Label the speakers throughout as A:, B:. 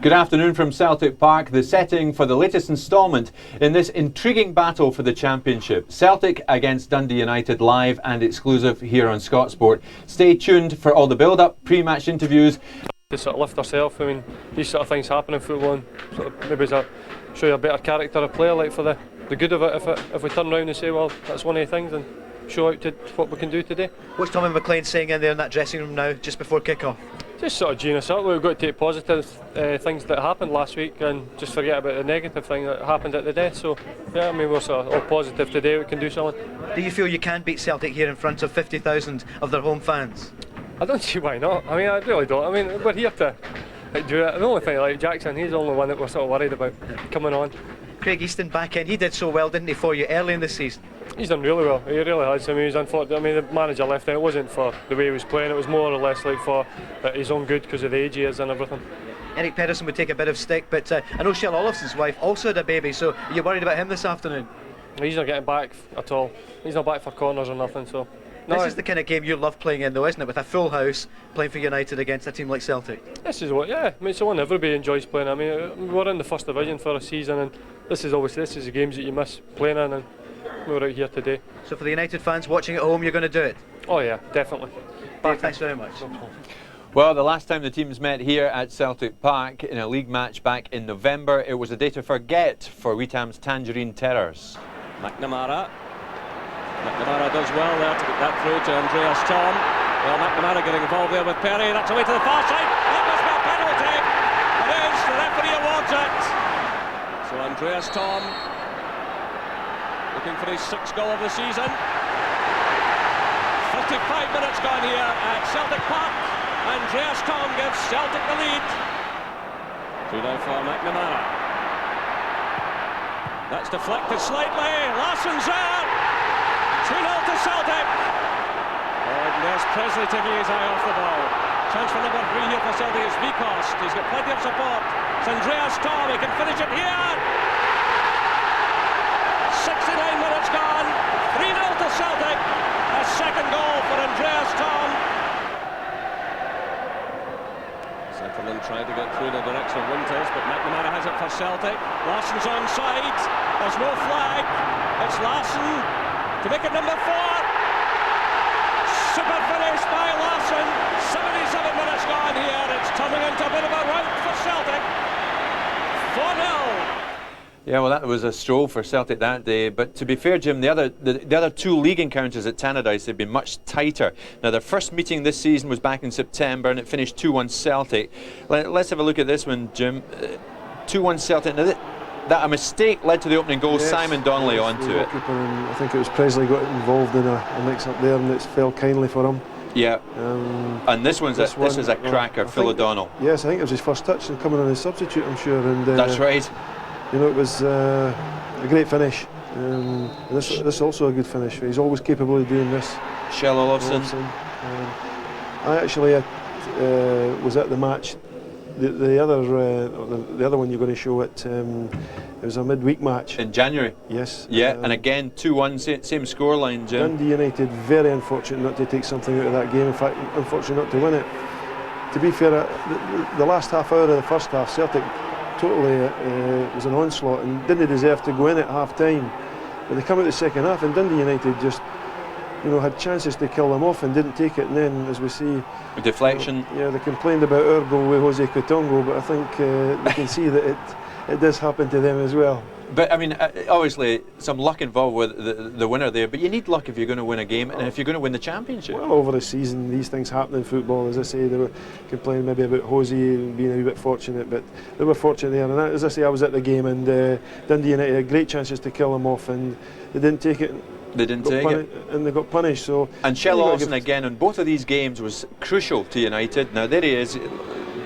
A: Good afternoon from Celtic Park, the setting for the latest instalment in this intriguing battle for the championship. Celtic against Dundee United, live and exclusive here on Scott Sport. Stay tuned for all the build-up, pre-match interviews.
B: To sort of lift ourselves, I mean, these sort of things happen in football, and sort of maybe show you a better character of player, like for the good of it. If we turn around and say, well, that's one of the things, and show out to what we can do today.
C: What's Tommy McLean saying in there in that dressing room now, just before kick-off?
B: Just sort of geeing us up. We've got to take positive things that happened last week and just forget about the negative thing that happened at the day. So yeah, I mean, we're sort of all positive today. We can do something.
C: Do you feel you can beat Celtic here in front of 50,000 of their home fans?
B: I don't see why not. I mean, I really don't. I mean, we're here to do it. The only thing, like Jackson, he's the only one that we're sort of worried about coming on.
C: Craig Easton back in, he did so well, didn't he, for you early in the season?
B: He's done really well, he really has. I mean, he's unfortunate. I mean, the manager left out. It wasn't for the way he was playing, it was more or less like for his own good because of the age he is and everything.
C: Eric Pedersen would take a bit of stick, but I know Shell Olofsson's wife also had a baby, so are you worried about him this afternoon?
B: He's not getting back at all. He's not back for corners or nothing, so.
C: This is the kind of game you love playing in though, isn't it? With a full house, playing for United against a team like Celtic.
B: This is what, yeah, I mean, it's the one everybody enjoys playing. I mean, we're in the first division for a season, and this is the games that you miss playing in, and we're out here today.
C: So for the United fans watching at home, you're going to do it?
B: Oh yeah, definitely.
C: Dave, thanks very much.
A: Well, the last time the teams met here at Celtic Park in a league match back in November, it was a day to forget for Wheatham's Tangerine Terrors.
D: McNamara does well there to get that through to Andreas Tom. Well, McNamara getting involved there with Perry. That's away to the far side. That must be a penalty. It is. The referee awards it. So Andreas Tom looking for his 6th goal of the season. 55 minutes gone here at Celtic Park. Andreas Tom gives Celtic the lead. Through now for McNamara. That's deflected slightly. Larsson's there. 2-0 to Celtic. And there's Presley taking his eye off the ball. Chance for number 3 here for Celtic. It's Vikost. He's got plenty of support. It's Andreas Tom. He can finish it here. 69 minutes gone. 3-0 to Celtic. A second goal for Andreas Tom. Sutherland trying to get through the direction of Winters, but McNamara has it for Celtic. Larsson's onside. There's no flag. It's Larsson to make it number 4. Super finish by Larsson. 77 minutes gone here. It's turning into a bit of a rout for Celtic. 4-0.
A: Yeah, well, that was a stroll for Celtic that day. But to be fair, Jim, the other 2 league encounters at Tannadice have been much tighter. Now, their first meeting this season was back in September, and it finished 2-1 Celtic. Let's have a look at this one, Jim. 2-1 Celtic. Now, that a mistake led to the opening goal. Yes, Simon Donnelly onto it.
E: I think it was Presley got involved in a mix-up there, and it fell kindly for him.
A: Yeah. And this is a cracker, Phil O'Donnell.
E: Yes, I think it was his first touch and coming on as substitute, I'm sure. And
A: that's right.
E: You know, it was a great finish. This is also a good finish. He's always capable of doing this.
A: Shell Olofsson.
E: I actually was at the match. The other one you're going to show it was a midweek match
A: in January.
E: Yes.
A: Yeah, and again 2-1, same scoreline, Jim.
E: Dundee United very unfortunate not to take something out of that game. In fact, unfortunate not to win it. To be fair, the last half hour of the first half, Celtic totally was an onslaught and didn't deserve to go in at half time. But they come out the second half, and Dundee United just, you know, had chances to kill them off and didn't take it. And then, as we see,
A: a deflection.
E: Yeah, they complained about our goal with Jose Coutongo, but I think they can see that it does happen to them as well.
A: But I mean, obviously, some luck involved with the winner there. But you need luck if you're going to win a game, and if you're going to win the championship.
E: Well, over the season, these things happen in football. As I say, they were complaining maybe about Jose being a wee bit fortunate, but they were fortunate there. And as I say, I was at the game, and Dundee United had great chances to kill them off, and they didn't take it.
A: They didn't take it,
E: and they got punished. So,
A: and Shell Olofsson again on both of these games was crucial to United. Now there he is,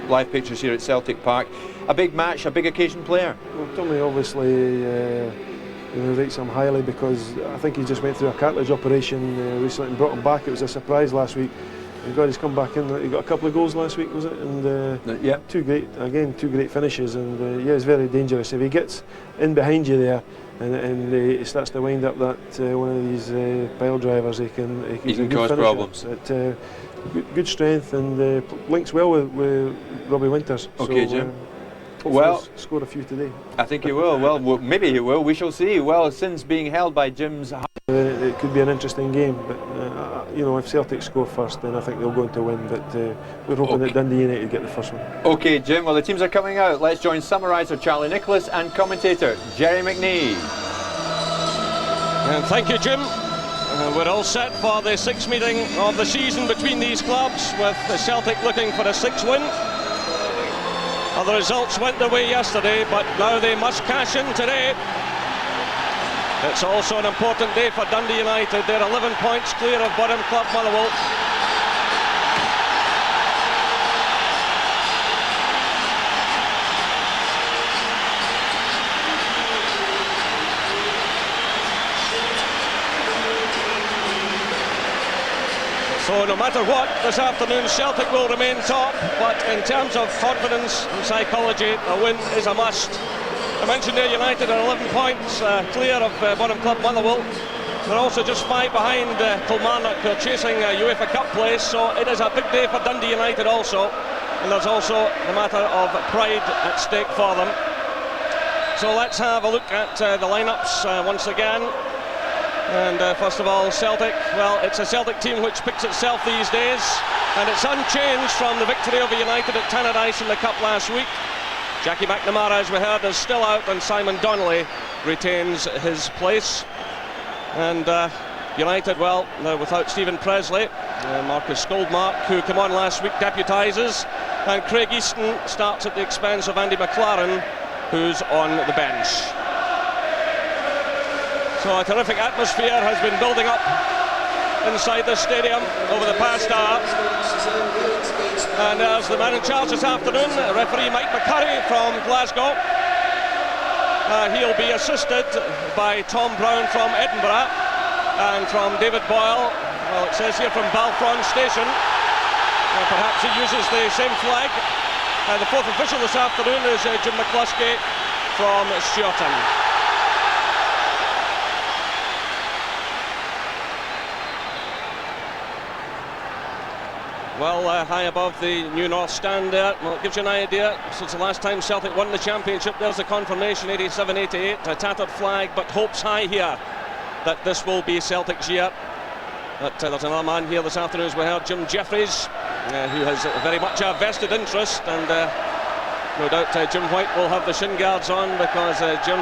A: live pictures here at Celtic Park. A big match, a big occasion player.
E: Well, Tommy obviously rates him highly because I think he just went through a cartilage operation recently and brought him back. It was a surprise last week. And God, he's come back in. He got a couple of goals last week, was it? And
A: yeah,
E: two great finishes. And yeah, it's very dangerous if he gets in behind you there. And he starts to wind up that one of these pile drivers. He can
A: cause problems.
E: Good strength and links well with Robbie Winters.
A: Okay,
E: so,
A: Jim.
E: Hopefully
A: Well,
E: he'll score a few today.
A: I think he will. Well, maybe he will. We shall see. Well, since being held by Jim's...
E: It could be an interesting game, but you know, if Celtic score first, then I think they'll go on to win. But we're hoping that Dundee United get the first one.
A: OK, Jim. Well, the teams are coming out. Let's join summariser Charlie Nicholas and commentator Jerry McNee.
D: And thank you, Jim. We're all set for the sixth meeting of the season between these clubs, with the Celtic looking for a 6th win. Well, the results went their way yesterday, but now they must cash in today. It's also an important day for Dundee United. They're 11 points clear of bottom club Motherwell. So no matter what, this afternoon Celtic will remain top, but in terms of confidence and psychology, a win is a must. I mentioned there United are 11 points clear of bottom club Motherwell. They're also just 5 behind Kilmarnock, who are chasing a UEFA Cup place, so it is a big day for Dundee United also. And there's also a matter of pride at stake for them. So let's have a look at the lineups once again. And first of all, Celtic. Well, it's a Celtic team which picks itself these days, and it's unchanged from the victory over United at Tannadice in the Cup last week. Jackie McNamara, as we heard, is still out, and Simon Donnelly retains his place. And United, well, they're without Stephen Presley. Marcus Goldmark, who came on last week, deputises, and Craig Easton starts at the expense of Andy McLaren, who's on the bench. So a terrific atmosphere has been building up inside the stadium over the past hour. And as the man in charge this afternoon, referee Mike McCurry from Glasgow. He'll be assisted by Tom Brown from Edinburgh and from David Boyle, well, it says here from Balfron Station. Perhaps he uses the same flag. The fourth official this afternoon is Jim McCluskey from Stewarton. Well, high above the New North Stand there. Well, it gives you an idea. Since the last time Celtic won the championship, there's the confirmation, 87-88. A tattered flag, but hopes high here that this will be Celtic's year. But there's another man here this afternoon, as we heard, Jim Jeffries, who has very much a vested interest, and no doubt Jim White will have the shin guards on, because Jim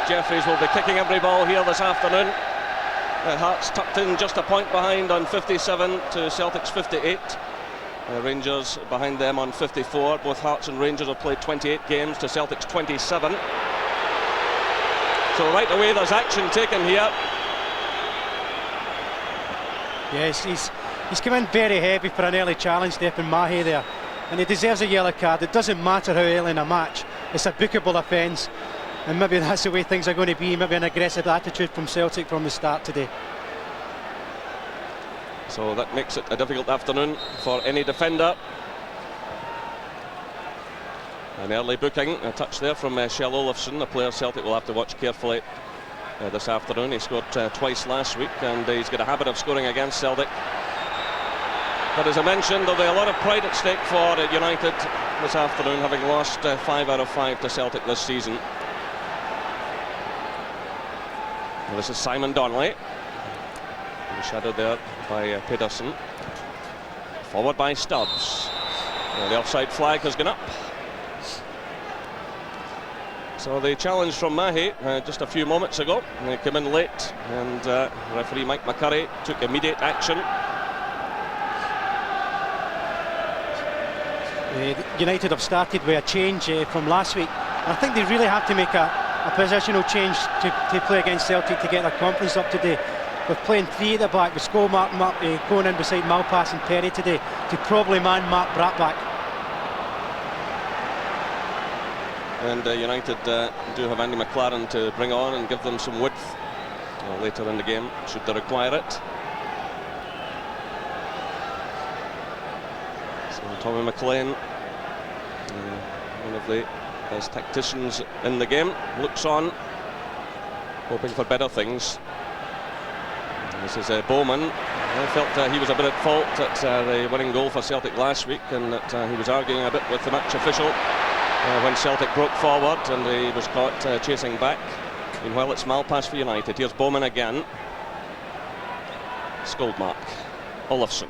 D: Jeffries will be kicking every ball here this afternoon. Hearts tucked in just a point behind on 57 to Celtic's 58. Rangers behind them on 54. Both Hearts and Rangers have played 28 games to Celtic's 27. So right away there's action taken here.
F: Yes, he's come in very heavy for an early challenge there from Mahé there, and he deserves a yellow card. It doesn't matter how early in a match, it's a bookable offence, and maybe that's the way things are going to be. Maybe an aggressive attitude from Celtic from the start today.
D: So that makes it a difficult afternoon for any defender. An early booking, a touch there from Shell Olofsson, a player Celtic will have to watch carefully this afternoon. He scored twice last week, and he's got a habit of scoring against Celtic. But as I mentioned, there'll be a lot of pride at stake for United this afternoon, having lost 5 out of 5 to Celtic this season. Well, this is Simon Donnelly, shadowed there by Pedersen. Forward by Stubbs. The offside flag has gone up. So the challenge from Mahé just a few moments ago. He came in late, and referee Mike McCurry took immediate action.
F: United have started with a change from last week. I think they really have to make a positional change to play against Celtic to get their confidence up today. We're playing 3 at the back with Scholemark going in beside Malpass and Perry today to probably man Mark Brattbach.
D: And United do have Andy McLaren to bring on and give them some width later in the game, should they require it. So Tommy McLean, one of the best tacticians in the game, looks on, hoping for better things. This is Bowman. I felt he was a bit at fault at the winning goal for Celtic last week, and that he was arguing a bit with the match official. when Celtic broke forward and he was caught chasing back. Meanwhile, it's Malpass for United. Here's Bowman again. Skoldmark. Olofsson.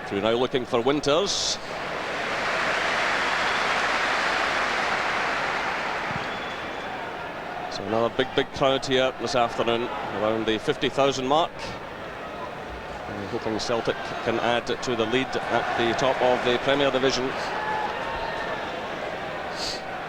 D: Through now looking for Winters. So another big crowd here this afternoon, around the 50,000 mark. Hoping Celtic can add to the lead at the top of the Premier Division.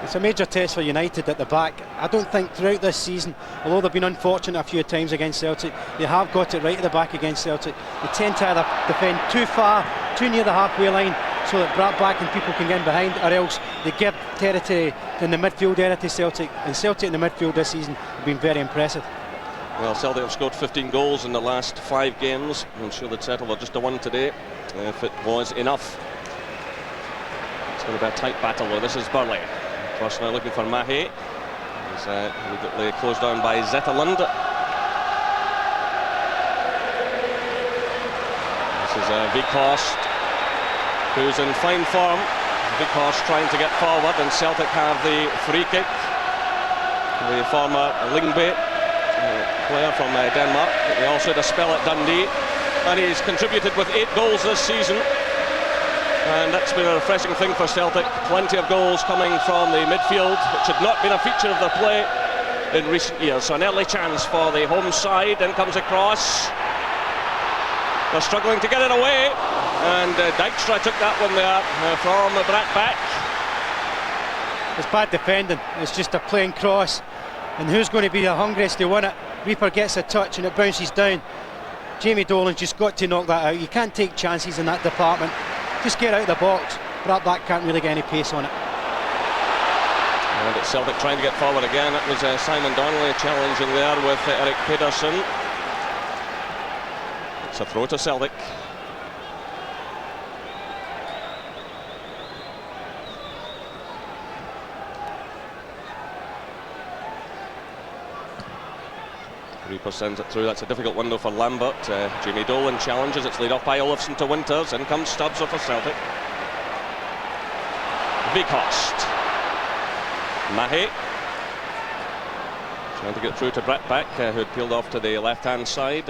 F: It's a major test for United at the back. I don't think throughout this season, although they've been unfortunate a few times against Celtic, they have got it right at the back against Celtic. They tend to either defend too far, too near the halfway line, so that brought back and people can get in behind, or else they give territory in the midfield area to Celtic. And Celtic in the midfield this season have been very impressive.
D: Well, Celtic have scored 15 goals in the last 5 games. I'm sure they'd settle for just a 1 today, if it was enough. It's going to be a tight battle though. This is Burley. Cross now looking for Mahe. He's immediately closed down by Zetterlund. This is Vikhorst, who's in fine form. Vikhorst trying to get forward, and Celtic have the free kick. The former Lyngby player from Denmark. He also had a spell at Dundee, and he's contributed with 8 goals this season. And that's been a refreshing thing for Celtic. Plenty of goals coming from the midfield, which had not been a feature of their play in recent years. So an early chance for the home side. In comes a cross. They're struggling to get it away, and Dijkstra took that one there from Bratback.
F: It's bad defending. It's just a plain cross, and who's going to be the hungriest to win it? Reaper gets a touch and it bounces down. Jamie Dolan's just got to knock that out. You can't take chances in that department. Just get out of the box. Bratback can't really get any pace on it.
D: And it's Celtic trying to get forward again. That was Simon Donnelly challenging there with Erik Pedersen. It's a throw to Celtic. Reaper sends it through. That's a difficult window for Lambert. Jamie Dolan challenges. It's laid off by Olofsson to Winters. In comes Stubbs for Celtic. Vikhorst. Mahe trying to get through to Bratback, who had peeled off to the left-hand side.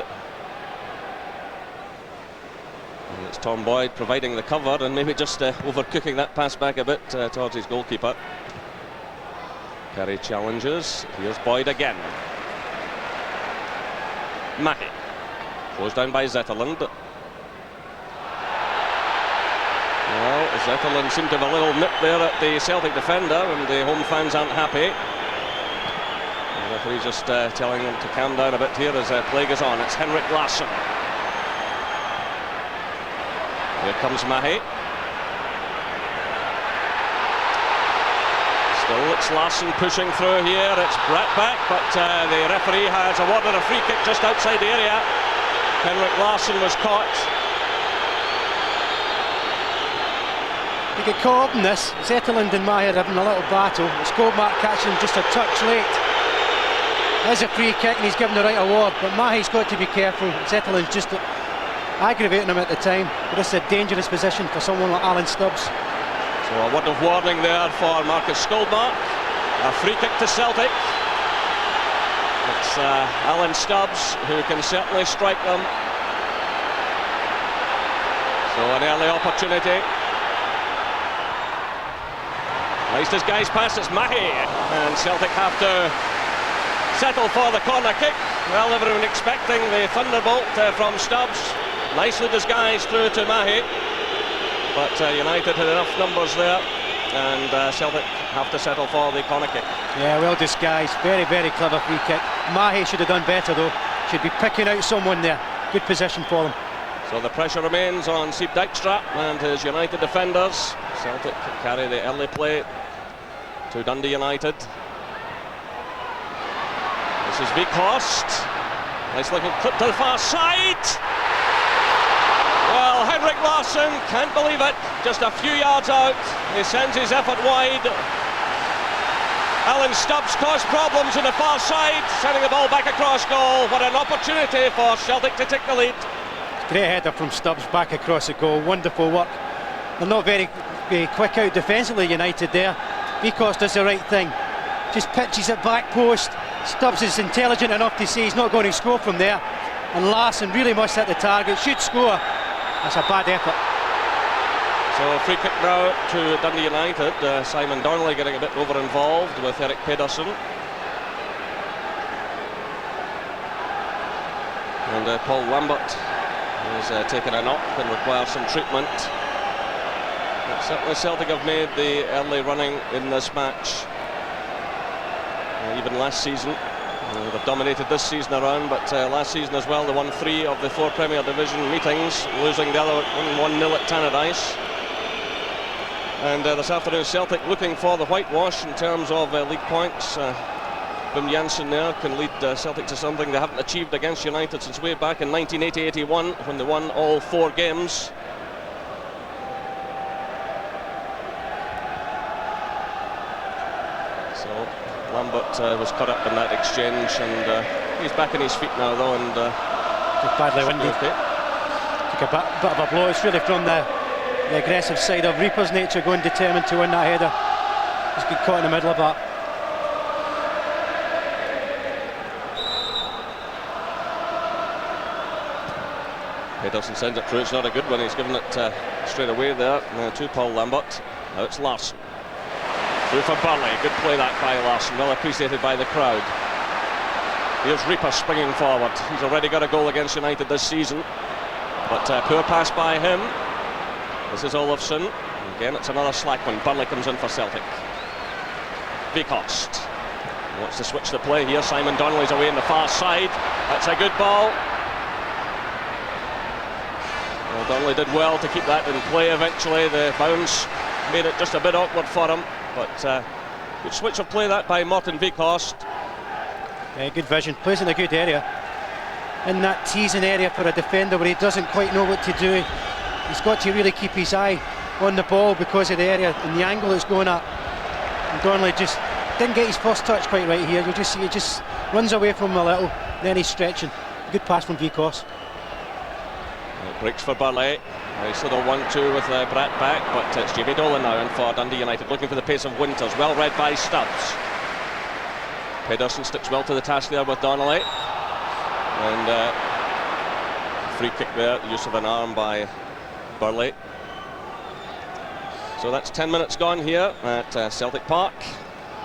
D: And it's Tom Boyd providing the cover and maybe just overcooking that pass back a bit towards his goalkeeper. Carey challenges. Here's Boyd again. Mahe closed down by Zetterlund. Well, Zetterlund seemed to have a little nip there at the Celtic defender, and the home fans aren't happy. The referee just telling them to calm down a bit here as play goes on. It's Henrik Larsson. Here comes Mahe. Still, it's Larsson pushing through here. It's Bratback, but the referee has awarded a free kick just outside the area. Henrik Larsson was caught.
F: You get caught up in this. Zetterlund and Mahe are having a little battle. Skoldmark catching him just a touch late. There's a free kick and he's given the right award, but Mahe's got to be careful. Zetterlund's just aggravating him at the time. But this is a dangerous position for someone like Alan Stubbs.
D: So a word of warning there for Marcus Skoldmark. A free kick to Celtic. It's Alan Stubbs who can certainly strike them. So an early opportunity. Nice disguised pass, it's Mahe, and Celtic have to settle for the corner kick. Well, everyone expecting the thunderbolt from Stubbs. Nicely disguised through to Mahe. But United had enough numbers there, and Celtic have to settle for the corner kick.
F: Yeah, well disguised. Very, very clever free kick. Mahe should have done better though. Should be picking out someone there. Good position for them.
D: So the pressure remains on Siep Dijkstra and his United defenders. Celtic carry the early play to Dundee United. This is Vikhorst. Nice looking clip to the far side. Well, Henrik Larsson can't believe it. Just a few yards out. He sends his effort wide. Alan Stubbs caused problems on the far side, sending the ball back across goal. What an opportunity for Celtic to take the lead.
F: Great header from Stubbs back across the goal. Wonderful work. they're not very quick out defensively, United there. Vikos does the right thing. Just pitches it back post. Stubbs is intelligent enough to see he's not going to score from there. And Larsson really must hit the target. Should score. That's a bad effort.
D: So free kick now to Dundee United. Simon Donnelly getting a bit over-involved with Erik Pedersen. And Paul Lambert is taking a knock and requires some treatment. But certainly Celtic have made the early running in this match. Even last season. They've dominated this season around, but last season as well they won 3 of the 4 Premier Division meetings, losing the other one 1-0 at Tannadice. And this afternoon Celtic looking for the whitewash in terms of league points. Wim Janssen there can lead Celtic to something they haven't achieved against United since way back in 1980-81 when they won all 4 games. So Lambert was caught up in that exchange, and he's back on his feet now though, and
F: badly winded. Took a bit of a blow. It's really from the aggressive side of Reaper's nature, going determined to win that header. He's been caught in the middle of that.
D: Pedersen sends it through. It's not a good one. He's given it straight away there to Paul Lambert. Now it's Larsson. Through for Burley. Good play that by Larsson. Well appreciated by the crowd. Here's Reaper springing forward. He's already got a goal against United this season. But poor pass by him. This is Olofsson. Again, it's another slack one. Burley comes in for Celtic. Vikos wants to switch the play here. Simon Donnelly's away on the far side. That's a good ball. Well, Donnelly did well to keep that in play eventually. The bounce made it just a bit awkward for him. But good switch of play that by Martin Vikos.
F: Yeah, good vision. Plays in a good area. In that teasing area for a defender where he doesn't quite know what to do. He's got to really keep his eye on the ball because of the area and the angle it's going at. And Donnelly just didn't get his first touch quite right here. You just see he just runs away from him a little, then he's stretching. Good pass from Vikos.
D: Breaks for Burley. Nice little 1-2 with Bratt back, but it's Jamie Dolan now in for Dundee United, looking for the pace of Winters. Well read by Stubbs. Pedersen sticks well to the task there with Donnelly. And free kick there, use of an arm by Burley. So that's 10 minutes gone here at Celtic Park.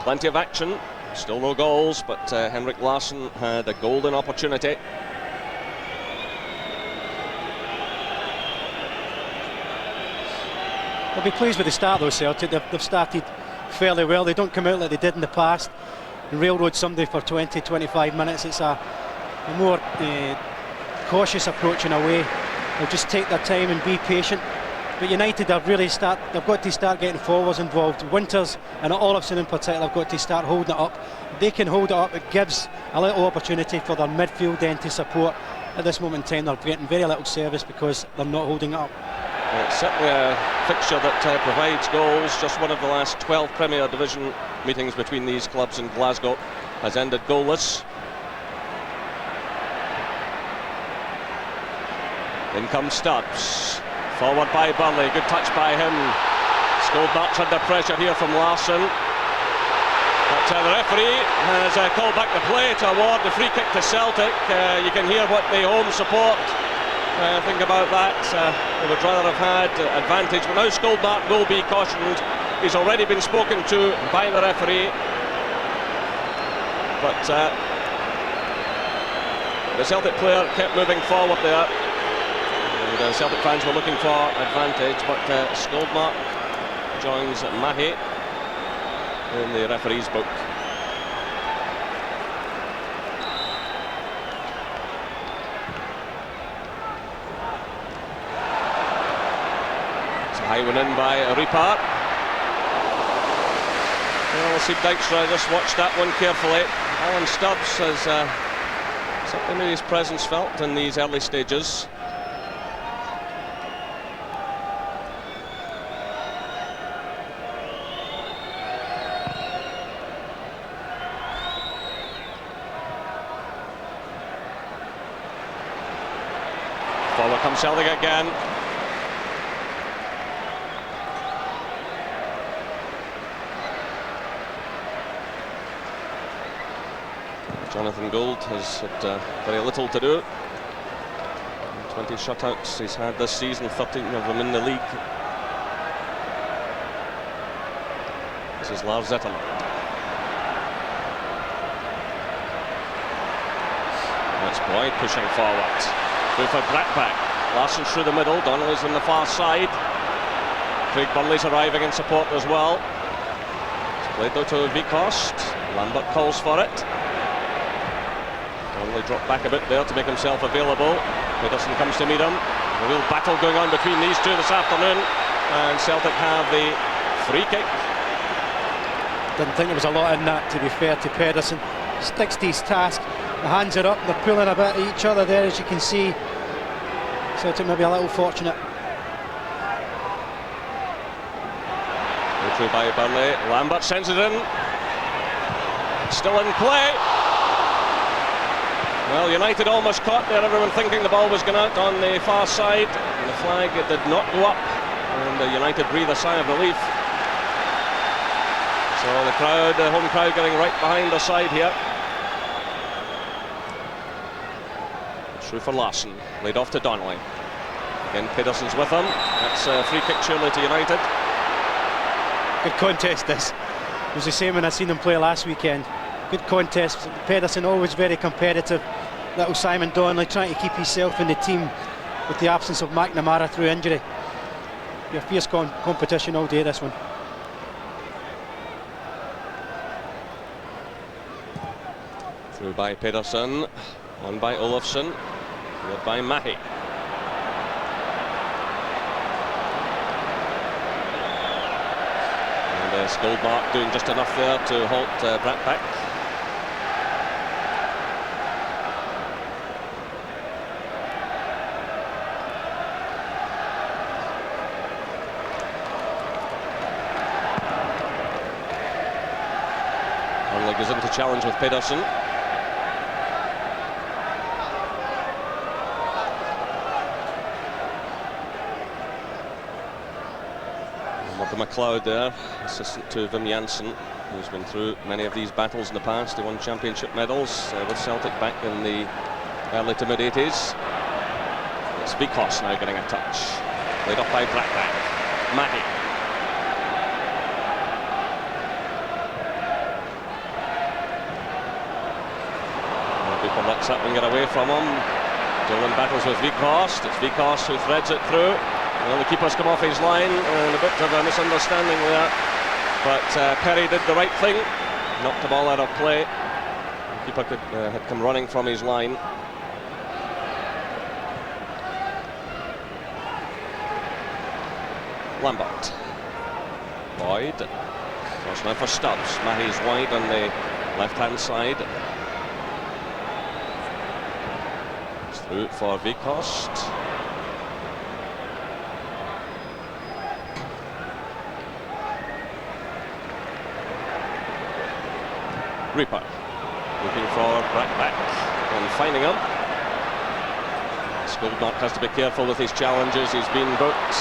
D: Plenty of action, still no goals, but Henrik Larsson had a golden opportunity.
F: They'll be pleased with the start though, Celtic. They've started fairly well. They don't come out like they did in the past and railroad somebody for 20-25 minutes. It's a more cautious approach in a way. They'll just take their time and be patient. But United have they've got to start getting forwards involved. Winters and Olofsson in particular have got to start holding it up. If they can hold it up, it gives a little opportunity for their midfield then to support. At this moment in time they're getting very little service because they're not holding it up.
D: It's certainly a fixture that provides goals. Just one of the last 12 Premier Division meetings between these clubs in Glasgow has ended goalless. In comes Stubbs. Forward by Burley. Good touch by him. Skoldmark's under pressure here from Larsson. But the referee has called back the play to award the free kick to Celtic. You can hear what the home support think about that. They would rather have had advantage, but now Skoldmark will be cautioned. He's already been spoken to by the referee, but the Celtic player kept moving forward there, and Celtic fans were looking for advantage, but Skoldmark joins Mahi in the referee's book. High one in by Reaper. Well, Steve Dykstra just watched that one carefully. Alan Stubbs has certainly made his presence felt in these early stages. Forward comes Celtic again. Jonathan Gould has had very little to do. 20 shutouts he's had this season, 13 of them in the league. This is Lars Zetterlund. That's Boyd pushing forward. Through for Brackback. Larson through the middle. Donnelly's on the far side. Craig Burley's arriving in support as well. It's played though to Vikost. Lambert calls for it. Donnelly dropped back a bit there to make himself available. Pedersen comes to meet him. A real battle going on between these two this afternoon. And Celtic have the free kick.
F: Didn't think there was a lot in that, to be fair to Pedersen. Sticks to his task. The hands are up, they're pulling a bit at each other there, as you can see. Celtic maybe a little fortunate.
D: Through by Burnley. Lambert sends it in. Still in play. Well, United almost caught there. Everyone thinking the ball was going out on the far side. And the flag, it did not go up. And United breathe a sigh of relief. So the crowd, the home crowd, getting right behind the side here. Through for Larson, laid off to Donnelly. Again, Pedersen's with him. That's a free kick surely to United.
F: Good contest this. It was the same when I seen them play last weekend. Good contest. Pedersen always very competitive. Little Simon Donnelly trying to keep himself in the team with the absence of McNamara through injury. Be a fierce competition all day, this one.
D: Through by Pedersen, on by Olofsson, led by Mahi. And there's Goldmark doing just enough there to halt Brackback. Only goes into challenge with Pedersen. McLeod there, assistant to Wim Janssen, who's been through many of these battles in the past. He won championship medals with Celtic back in the early to mid-80s. It's Vikost now getting a touch. Laid off by Brackback. Mahi. People let something get away from him. Dylan battles with Vikost. It's Vikost who threads it through. Well, the keeper's come off his line, and a bit of a misunderstanding there. But Perry did the right thing, knocked the ball out of play. The keeper had come running from his line. Lambert. Boyd. Cross now for Stubbs. Mahi's wide on the left-hand side. It's through for Vikost. Reaper looking for Brackback and finding him. Goldmark has to be careful with his challenges. He's been booked.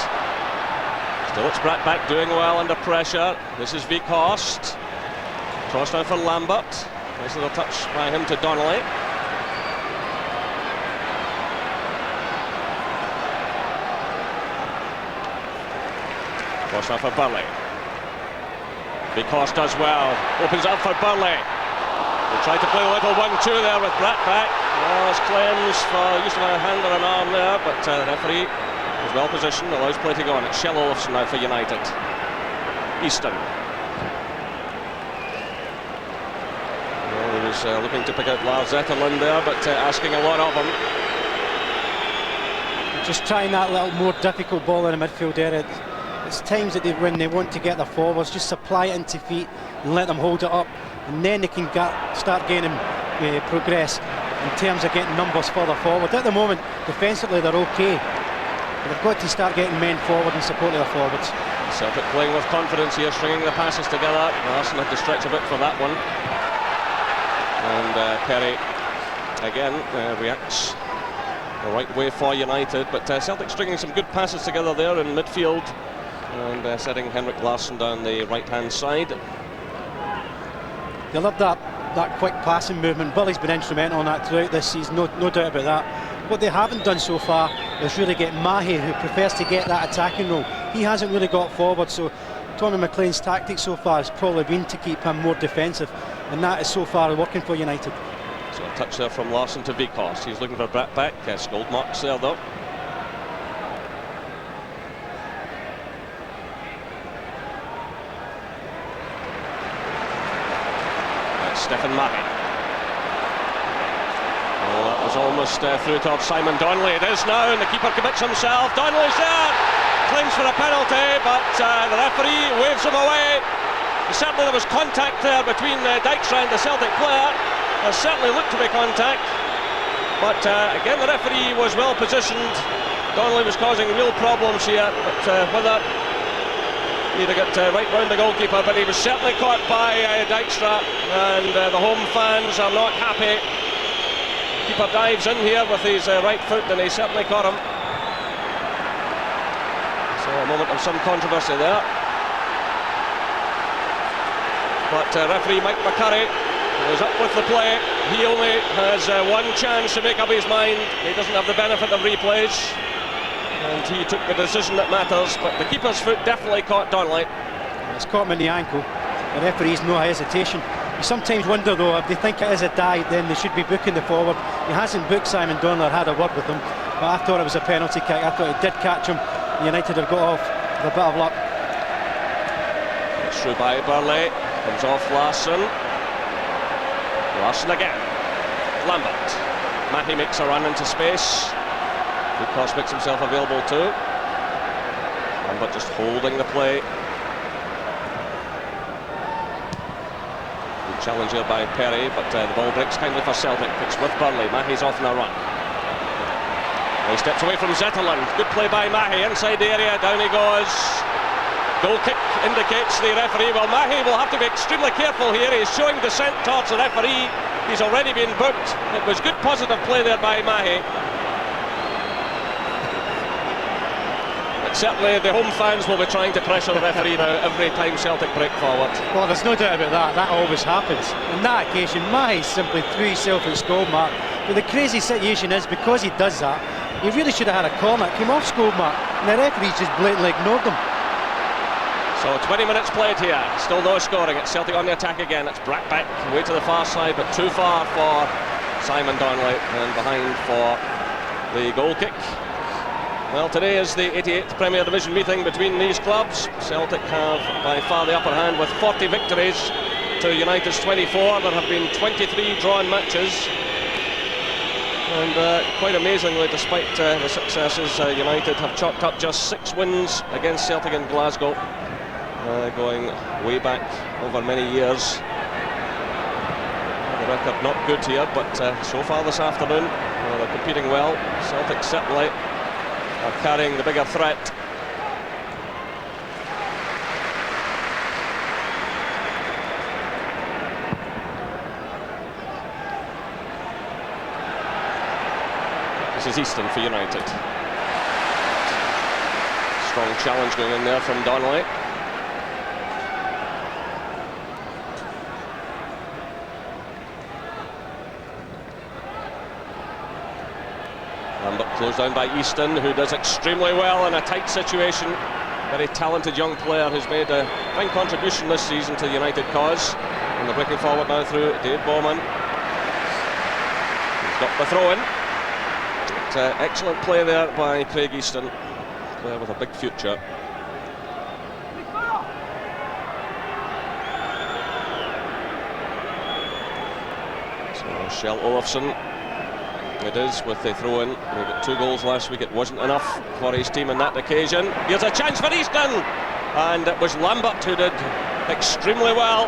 D: Still it's Brackback doing well under pressure. This is Vikost. Cross now for Lambert. Nice little touch by him to Donnelly. Cross now for Burley. Vikost does well. Opens up for Burley. They tried to play a little 1-2 there with Brackback. Well, there's claims for use of a hand or an arm there, but the referee is well positioned, allows play to go on. It's Shell Olofsson now for United. Easton. Well, he was looking to pick out Lars Zetterlund there, but asking a lot of him.
F: Just trying that little more difficult ball in the midfield area. It's times that when they want to get their forwards, just supply it into feet and let them hold it up, and then they can start gaining progress in terms of getting numbers further forward. At the moment, defensively they're okay, but they've got to start getting men forward and support their forwards.
D: Celtic playing with confidence here, stringing the passes together. Larson had to stretch a bit for that one. And Perry again reacts the right way for United, but Celtic stringing some good passes together there in midfield and setting Henrik Larsson down the right hand side.
F: They love that that quick passing movement. Billy's been instrumental in that throughout this season, no doubt about that. What they haven't done so far is really get Mahy, who prefers to get that attacking role. He hasn't really got forward, so Tommy McLean's tactic so far has probably been to keep him more defensive, and that is so far working for United.
D: So a touch there from Larsson to Vikos. He's looking for Brett back. Gold marks there though. Stephen Mahy. Oh, that was almost through towards Simon Donnelly. It is now, and the keeper commits himself. Donnelly's there, claims for a penalty, but the referee waves him away. Certainly there was contact there between Dykstra and the Celtic player. There certainly looked to be contact, but again the referee was well positioned. Donnelly was causing real problems here, but whether he'd have got right round the goalkeeper, but he was certainly caught by Dykstra, and the home fans are not happy. Keeper dives in here with his right foot, and he certainly caught him. So a moment of some controversy there. But referee Mike McCurry was up with the play. He only has one chance to make up his mind. He doesn't have the benefit of replays, and he took the decision that matters, but the keeper's foot definitely caught Donnelly.
F: It's caught him in the ankle. The referee's no hesitation. You sometimes wonder though, if they think it is a dive, then they should be booking the forward. He hasn't booked Simon Donnelly or had a word with him, but I thought it was a penalty kick. I thought he did catch him. United have got off with a bit of luck.
D: It's through by Burley, comes off Larsson. Larsson again. Lambert. Mahy makes a run into space. Vikos makes himself available too. Lambert just holding the play. Good challenge here by Perry, but the ball breaks kindly for Celtic. It's with Burley. Mahy's off on a run. He steps away from Zetterlund. Good play by Mahy inside the area. Down he goes. Goal kick indicates the referee. Well, Mahy will have to be extremely careful here. He's showing dissent towards the referee. He's already been booked. It was good positive play there by Mahy. Certainly the home fans will be trying to pressure the referee now every time Celtic break forward.
F: Well, there's no doubt about that. That always happens. On that occasion, Mahy simply threw himself at goal mark. But the crazy situation is, because he does that, he really should have had a corner. It came off goal mark, and the referee's just blatantly ignored him.
D: So 20 minutes played here. Still no scoring. It's Celtic on the attack again. It's Brack back, way to the far side, but too far for Simon Donnelly, and behind for the goal kick. Well, today is the 88th Premier Division meeting between these clubs. Celtic have by far the upper hand with 40 victories to United's 24. There have been 23 drawn matches. And quite amazingly, despite the successes, United have chalked up just 6 wins against Celtic in Glasgow, going way back over many years. The record not good here, but so far this afternoon, they're competing well. Celtic certainly are carrying the bigger threat. This is Easton for United. Strong challenge going in there from Donnelly. Lambert closed down by Easton, who does extremely well in a tight situation. Very talented young player who's made a fine contribution this season to the United cause. And they're breaking forward now through Dave Bowman. He's got the throw in. Excellent play there by Craig Easton, player with a big future. So Shell Olofsson it is with the throw in. He got 2 goals last week. It wasn't enough for his team on that occasion. Here's a chance for Easton, and it was Lambert who did extremely well.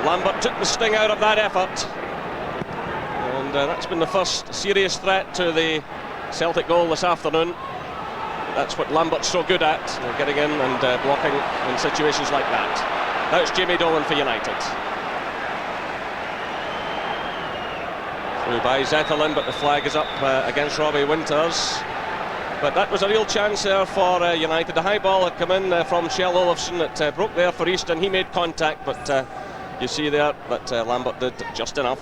D: Lambert took the sting out of that effort. And that's been the first serious threat to the Celtic goal this afternoon. That's what Lambert's so good at, getting in and blocking in situations like that. Now it's Jamie Dolan for United. Through by Zetterlund, but the flag is up against Robbie Winters. But that was a real chance there for United. The high ball had come in from Shell Olofsson. It broke there for Easton. He made contact, but you see there that Lambert did just enough.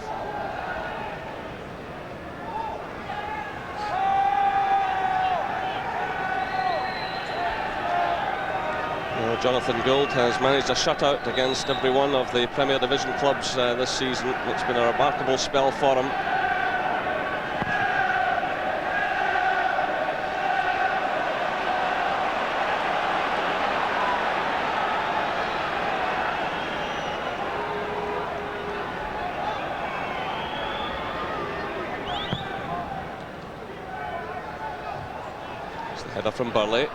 D: Jonathan Gould has managed a shutout against every one of the Premier Division clubs this season. It's been a remarkable spell for him. It's the header from Burley.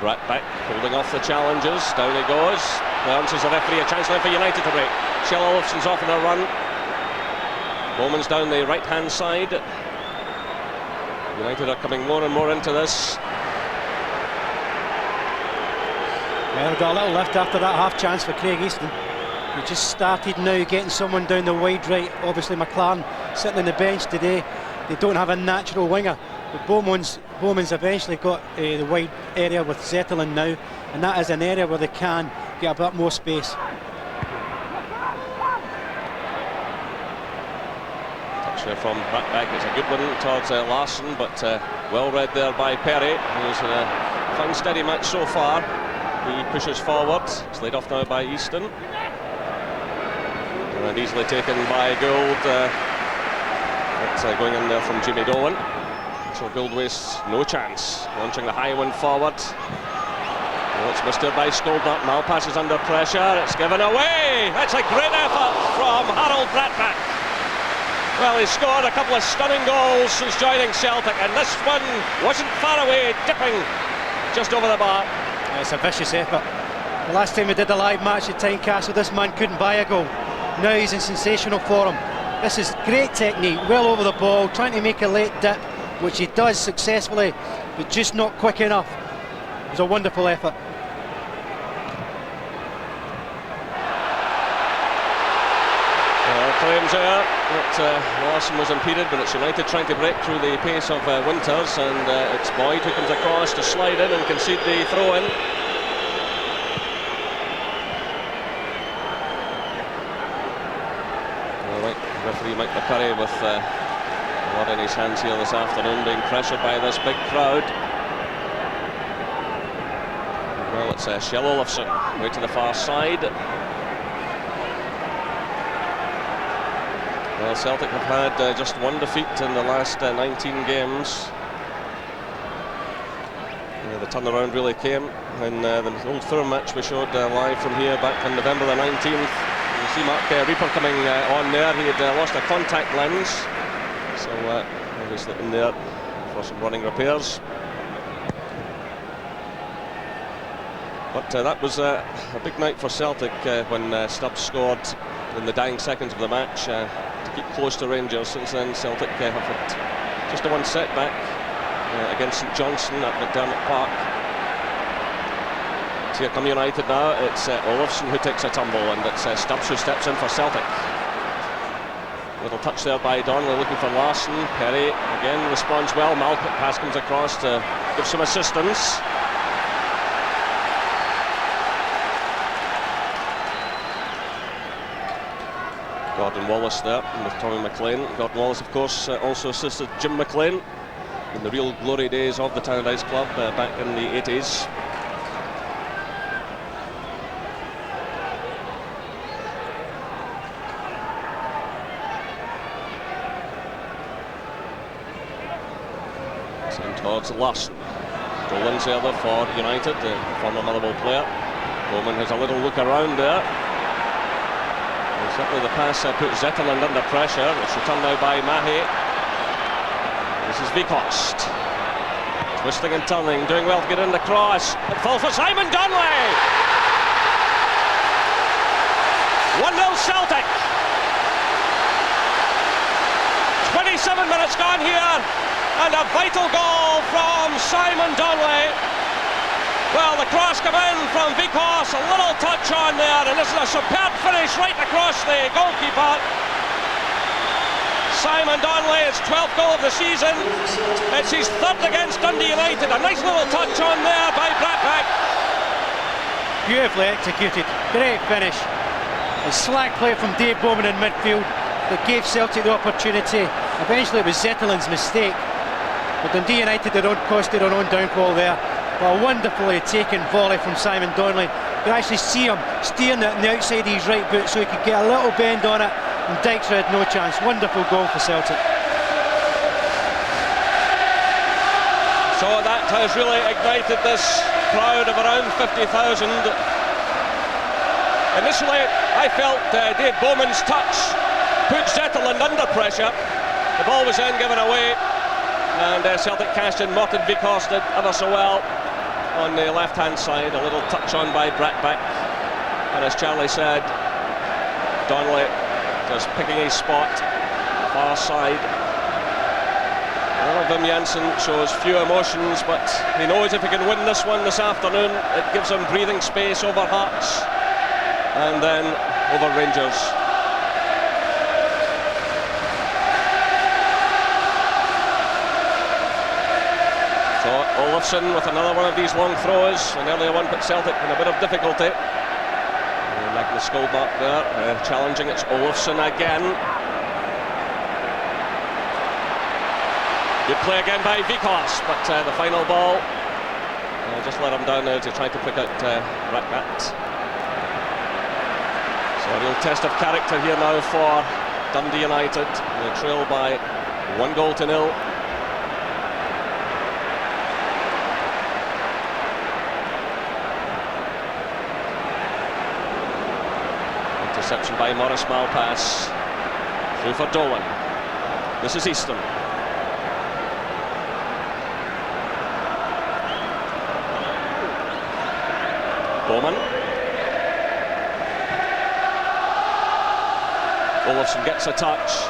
D: Bratback holding off the challengers. Down he goes. Bounces the referee, a chance now for United to break. Shell Olofsson's off on a run. Bowman's down the right hand side. United are coming more and more into this.
F: Yeah, they've got a little lift after that half chance for Craig Easton. He just started now getting someone down the wide right. Obviously McLaren sitting on the bench today. They don't have a natural winger. But Bowman's eventually got the wide area with Zetterlund now, and that is an area where they can get a bit more space.
D: Touch there from Bratback. It's a good one towards Larsson, but well read there by Perry, who's in a fine steady match so far. He pushes forward. It's laid off now by Easton, and easily taken by Gould. It's going in there from Jimmy Dolan. So Gould wastes no chance. Launching the high one forward. Oh, it's missed by Skolder. Mal passes under pressure. It's given away. That's a great effort from Harold Bratback. Well, he's scored a couple of stunning goals since joining Celtic, and this one wasn't far away, dipping just over the bar.
F: Yeah, it's a vicious effort. The last time we did a live match at Tynecastle, this man couldn't buy a goal. Now he's in sensational form. This is great technique, well over the ball, trying to make a late dip, which he does successfully, but just not quick enough. It was a wonderful effort.
D: Claims there that Larsson was impeded, but it's United trying to break through the pace of Winters, and it's Boyd who comes across to slide in and concede the throw-in. Referee Mike McCurry with a lot in his hands here this afternoon, being pressured by this big crowd. Well, it's Shell Olofsson way to the far side. Well, Celtic have had just one defeat in the last 19 games. The turnaround really came in the Old Firm match we showed live from here back on November the 19th. You see Mark Reaper coming on there. He had lost a contact lens, so obviously in there for some running repairs. But that was a big night for Celtic when Stubbs scored in the dying seconds of the match to keep close to Rangers. Since then, Celtic have had just a one setback against St Johnstone at McDermott Park. So here come United now. It's Olofsson who takes a tumble, and it's Stubbs who steps in for Celtic. Little touch there by Donnelly looking for Larsson. Perry again responds well. Malpit pass comes across to give some assistance. Gordon Wallace there with Tommy McLean. Gordon Wallace, of course, also assisted Jim McLean in the real glory days of the Tannadice Club back in the 80s. Sent towards Larsson. Dolan's there for United, the former Motherwell player. Bowman has a little look around there. Certainly the pass put Zetterlund under pressure. It's returned now by Mahe. This is Vikost. Twisting and turning, doing well to get in the cross. It falls for Simon Donnelly! 1-0 Celtic! 27 minutes gone here, and a vital goal from Simon Donnelly. Well, the cross came in from Vikost, a little touch on there, and this is a superb finish right across the goalkeeper. Simon Donnelly, his 12th goal of the season. It's his third against Dundee United. A nice little touch on there by Bratback.
F: Beautifully executed, great finish. It's slack play from Dave Bowman in midfield that gave Celtic the opportunity. Eventually it was Zetterlund's mistake, but Dundee United costed their own downfall there. But a wonderfully taken volley from Simon Donnelly. You can actually see him steering it on the outside of his right boot so he could get a little bend on it, and Dykstra had no chance. Wonderful goal for Celtic.
D: So that has really ignited this crowd of around 50,000. Initially, I felt Dave Bowman's touch put Zetterlund under pressure. The ball was then given away, and Celtic cashed in. Martin Vickers did ever so well on the left-hand side. A little touch on by Brattbach, and as Charlie said, Donnelly just picking his spot, far side. Well, Wim Jansen shows few emotions, but he knows if he can win this one this afternoon, it gives him breathing space over Hearts and then over Rangers. So Olofsson with another one of these long throws. An earlier one put Celtic in a bit of difficulty. Magnus Goldmark there, challenging. It's Olofsson again. Good play again by Vickers, but the final ball just let him down now to try to pick out Brattbach. So a real test of character here now for Dundee United. They trail by 1-0. Interception by Morris Malpass. Through for Dolan. This is Easton. Bowman. Olofsson gets a touch.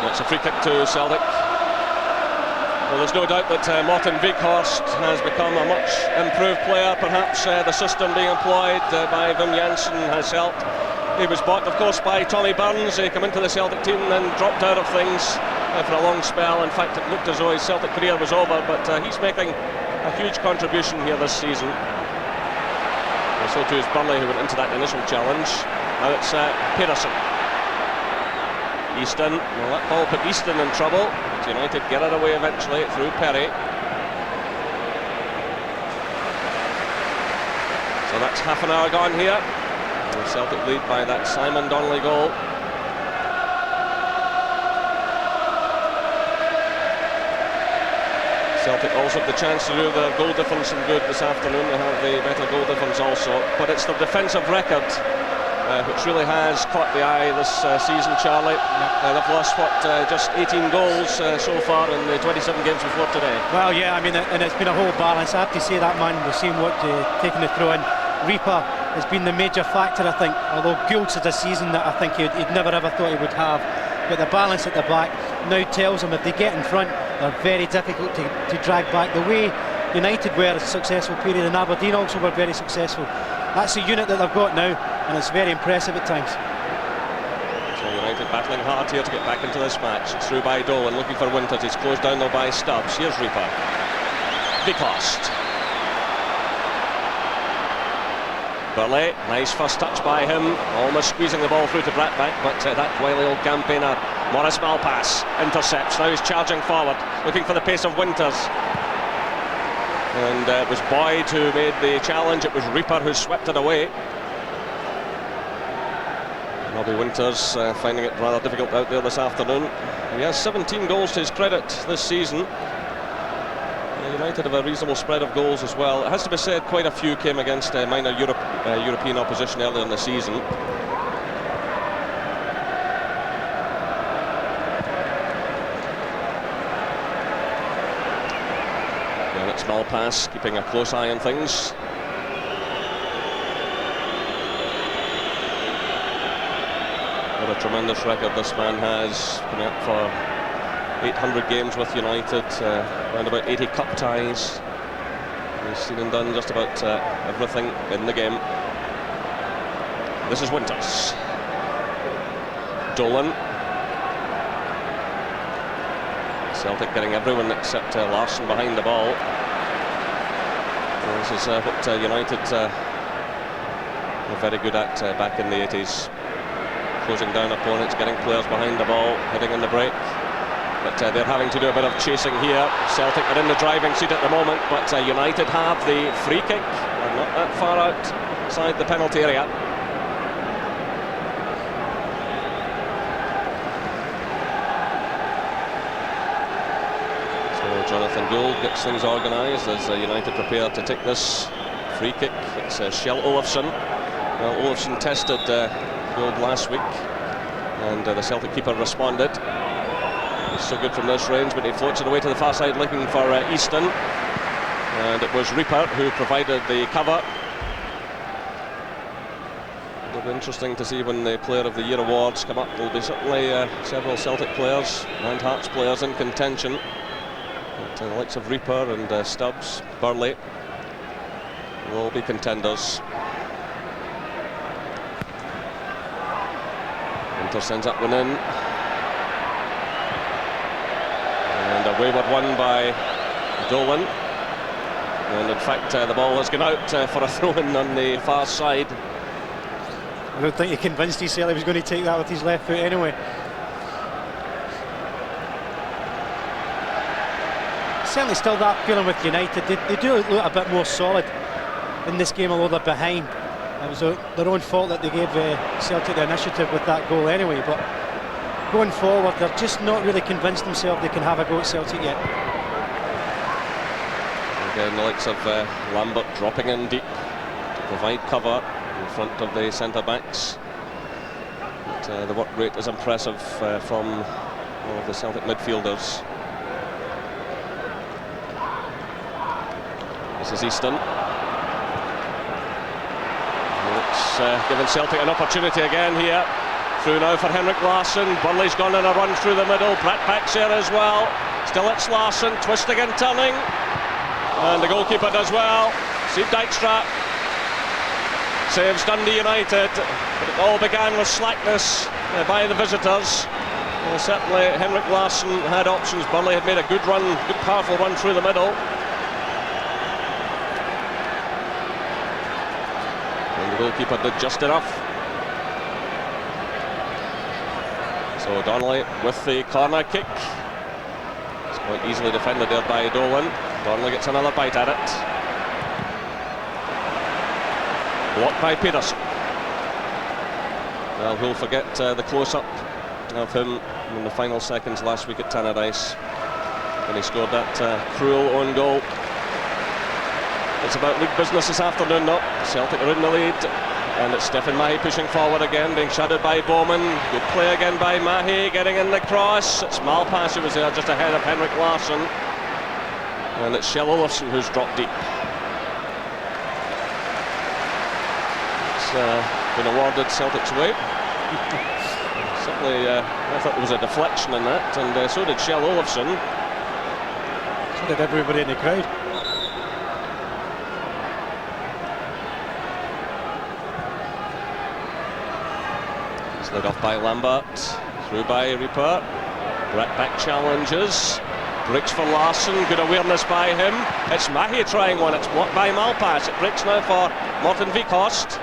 D: That's a free kick to Celtic. Well, there's no doubt that Martin Vikhorst has become a much improved player. Perhaps the system being employed by Wim Jansen has helped. He was bought, of course, by Tommy Burns. He came into the Celtic team and then dropped out of things for a long spell. In fact, it looked as though his Celtic career was over, but he's making a huge contribution here this season. And so too is Burley, who went into that initial challenge. Now it's Pearson. Easton, well, that ball put Easton in trouble. But United get it away eventually through Perry. So that's half an hour gone here. And Celtic lead by that Simon Donnelly goal. Celtic also have the chance to do their goal difference in good this afternoon. They have the better goal difference also, but it's the defensive record which really has caught the eye this season, Charlie. They've lost just 18 goals so far in the 27 games before today.
F: Well, yeah, I mean, and it's been a whole balance. I have to say that man, we've seen what taking the throw in. Reaper has been the major factor, I think. Although Gould's had a season that I think he'd never ever thought he would have. But the balance at the back now tells him if they get in front, they're very difficult to drag back. The way United were a successful period, and Aberdeen also were very successful. That's the unit that they've got now, and it's very impressive at times.
D: So United battling hard here to get back into this match. It's through by Dolan, looking for Winters. He's closed down though by Stubbs. Here's Reaper. Vikhorst. Burley, nice first touch by him, almost squeezing the ball through to Brattbach, but that wily old campaigner Morris Malpass intercepts. Now he's charging forward, looking for the pace of Winters. And it was Boyd who made the challenge. It was Reaper who swept it away. Robbie Winters finding it rather difficult out there this afternoon. He has 17 goals to his credit this season. United have a reasonable spread of goals as well. It has to be said, quite a few came against minor European opposition earlier in the season. And it's Malpass keeping a close eye on things. What a tremendous record this man has, coming up for 800 games with United, around about 80 cup ties. He's seen and done just about everything in the game. This is Winters. Dolan. Celtic getting everyone except Larsson behind the ball. And this is what United were very good at back in the 80s. Closing down opponents, getting players behind the ball, hitting in the break. But they're having to do a bit of chasing here. Celtic are in the driving seat at the moment, but United have the free kick. They're not that far outside the penalty area. So Jonathan Gould gets things organised as United prepare to take this free kick. It's Kjell Olofsson. Well, Olofsson tested Gould last week, and the Celtic keeper responded. He's so good from this range, but he floats it away to the far side looking for Easton, and it was Reaper who provided the cover. It'll be interesting to see when the Player of the Year awards come up. There'll be certainly several Celtic players and Hearts players in contention. But, the likes of Reaper and Stubbs, Burley will all be contenders. Inter sends that one in. And a wayward one by Dolan. And in fact, the ball has gone out for a throw-in on the far side.
F: I don't think he convinced himself he was going to take that with his left foot anyway. Certainly still that feeling with United. They do look a bit more solid in this game, although they're behind. It was their own fault that they gave Celtic the initiative with that goal anyway, but going forward they're just not really convinced themselves they can have a go at Celtic yet.
D: Again, the likes of Lambert dropping in deep to provide cover in front of the centre-backs. But the work rate is impressive from all of the Celtic midfielders. This is Easton. It's given Celtic an opportunity again here. Through now for Henrik Larsson. Burley's gone on a run through the middle. Brett Pack's there as well. Still it's Larsson, twisting and turning. And the goalkeeper does well. Steve Dijkstra saves Dundee United. But it all began with slackness by the visitors. Certainly Henrik Larsson had options. Burley had made a good run, good powerful run through the middle. The goalkeeper did just enough. So Donnelly with the corner kick. It's quite easily defended there by Dolan. Donnelly gets another bite at it. Blocked by Peterson. Well, who'll forget the close-up of him in the final seconds last week at Tannadice when he scored that cruel own goal. It's about league business this afternoon, though. Celtic are in the lead, and it's Stephen Mahy pushing forward again, being shadowed by Bowman. Good play again by Mahy, getting in the cross. It's Malpass who was there just ahead of Henrik Larsson, and it's Kjell Olofsson who's dropped deep. It's been awarded Celtic's way. Certainly, I thought there was a deflection in that, and so did Kjell Olofsson.
F: So did everybody in the crowd.
D: Led off by Lambert, through by Reaper. Brett back challenges, breaks for Larsson, good awareness by him. It's Mahy trying one, it's blocked by Malpass. It breaks now for Morten Vikost.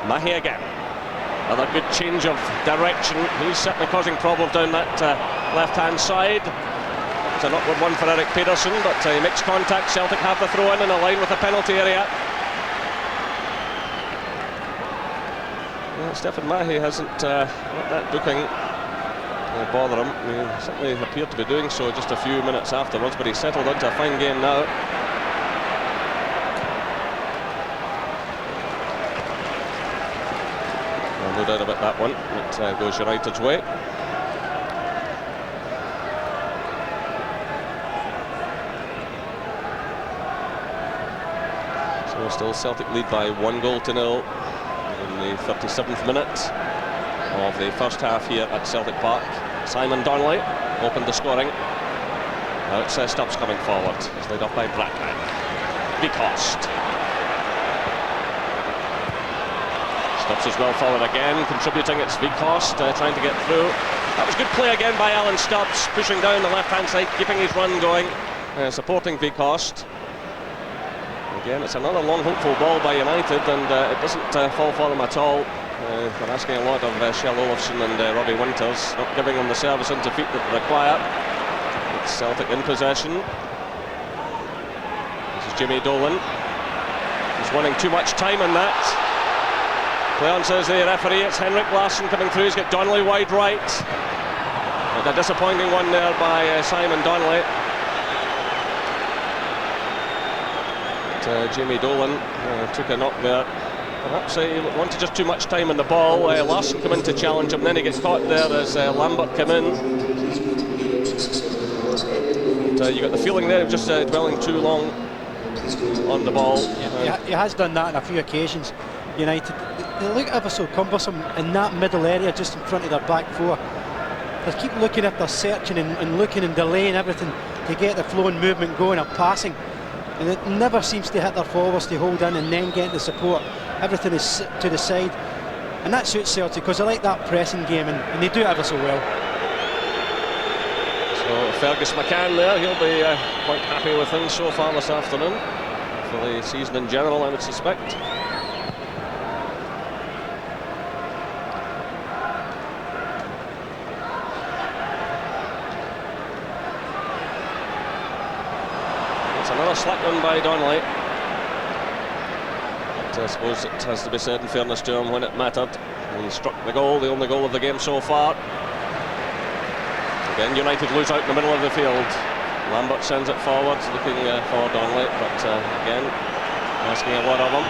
D: Mahy again, another good change of direction. He's certainly causing problems down that left-hand side. It's an upward one for Erik Pedersen, but he makes contact. Celtic have the throw in a line with the penalty area. Stephen Mahy hasn't let that booking bother him. He certainly appeared to be doing so just a few minutes afterwards, but he's settled into a fine game now. Well, no doubt about that one. It goes United's way. So still Celtic lead by 1-0 in the 37th minute of the first half here at Celtic Park. Simon Donnelly opened the scoring. Now it's Stubbs coming forward. He's led off by Brackman. Vikost. Stubbs as well forward again, contributing. It's Vikost trying to get through. That was good play again by Alan Stubbs, pushing down the left-hand side, keeping his run going, supporting Vikost. Again, it's another long, hopeful ball by United, and it doesn't fall for them at all. They're asking a lot of Shell Olofsson and Robbie Winters, not giving them the service into feet that they require. It's Celtic in possession. This is Jimmy Dolan. He's winning too much time in that. Play on, says the referee. It's Henrik Larsson coming through. He's got Donnelly wide right. And a disappointing one there by Simon Donnelly. Jimmy Dolan took a knock there. Perhaps he wanted just too much time on the ball. Larsson come in to challenge him, then he gets caught there as Lambert come in. And, you got the feeling there of just dwelling too long on the ball.
F: He has done that on a few occasions. United, they look ever so cumbersome in that middle area just in front of their back four. They keep looking at, they're searching and looking and delaying everything to get the flow and movement going or passing. And it never seems to hit their forwards to hold in and then get the support. Everything is to the side, and that suits Celtic because they like that pressing game, and they do it ever so well.
D: So Fergus McCann there, he'll be quite happy with things so far this afternoon, for the season in general, I would suspect. It's another slack one by Donnelly. I suppose it has to be said in fairness to him when it mattered. He struck the goal, the only goal of the game so far. Again, United lose out in the middle of the field. Lambert sends it forward, looking for Donnelly, but again, asking a lot of him.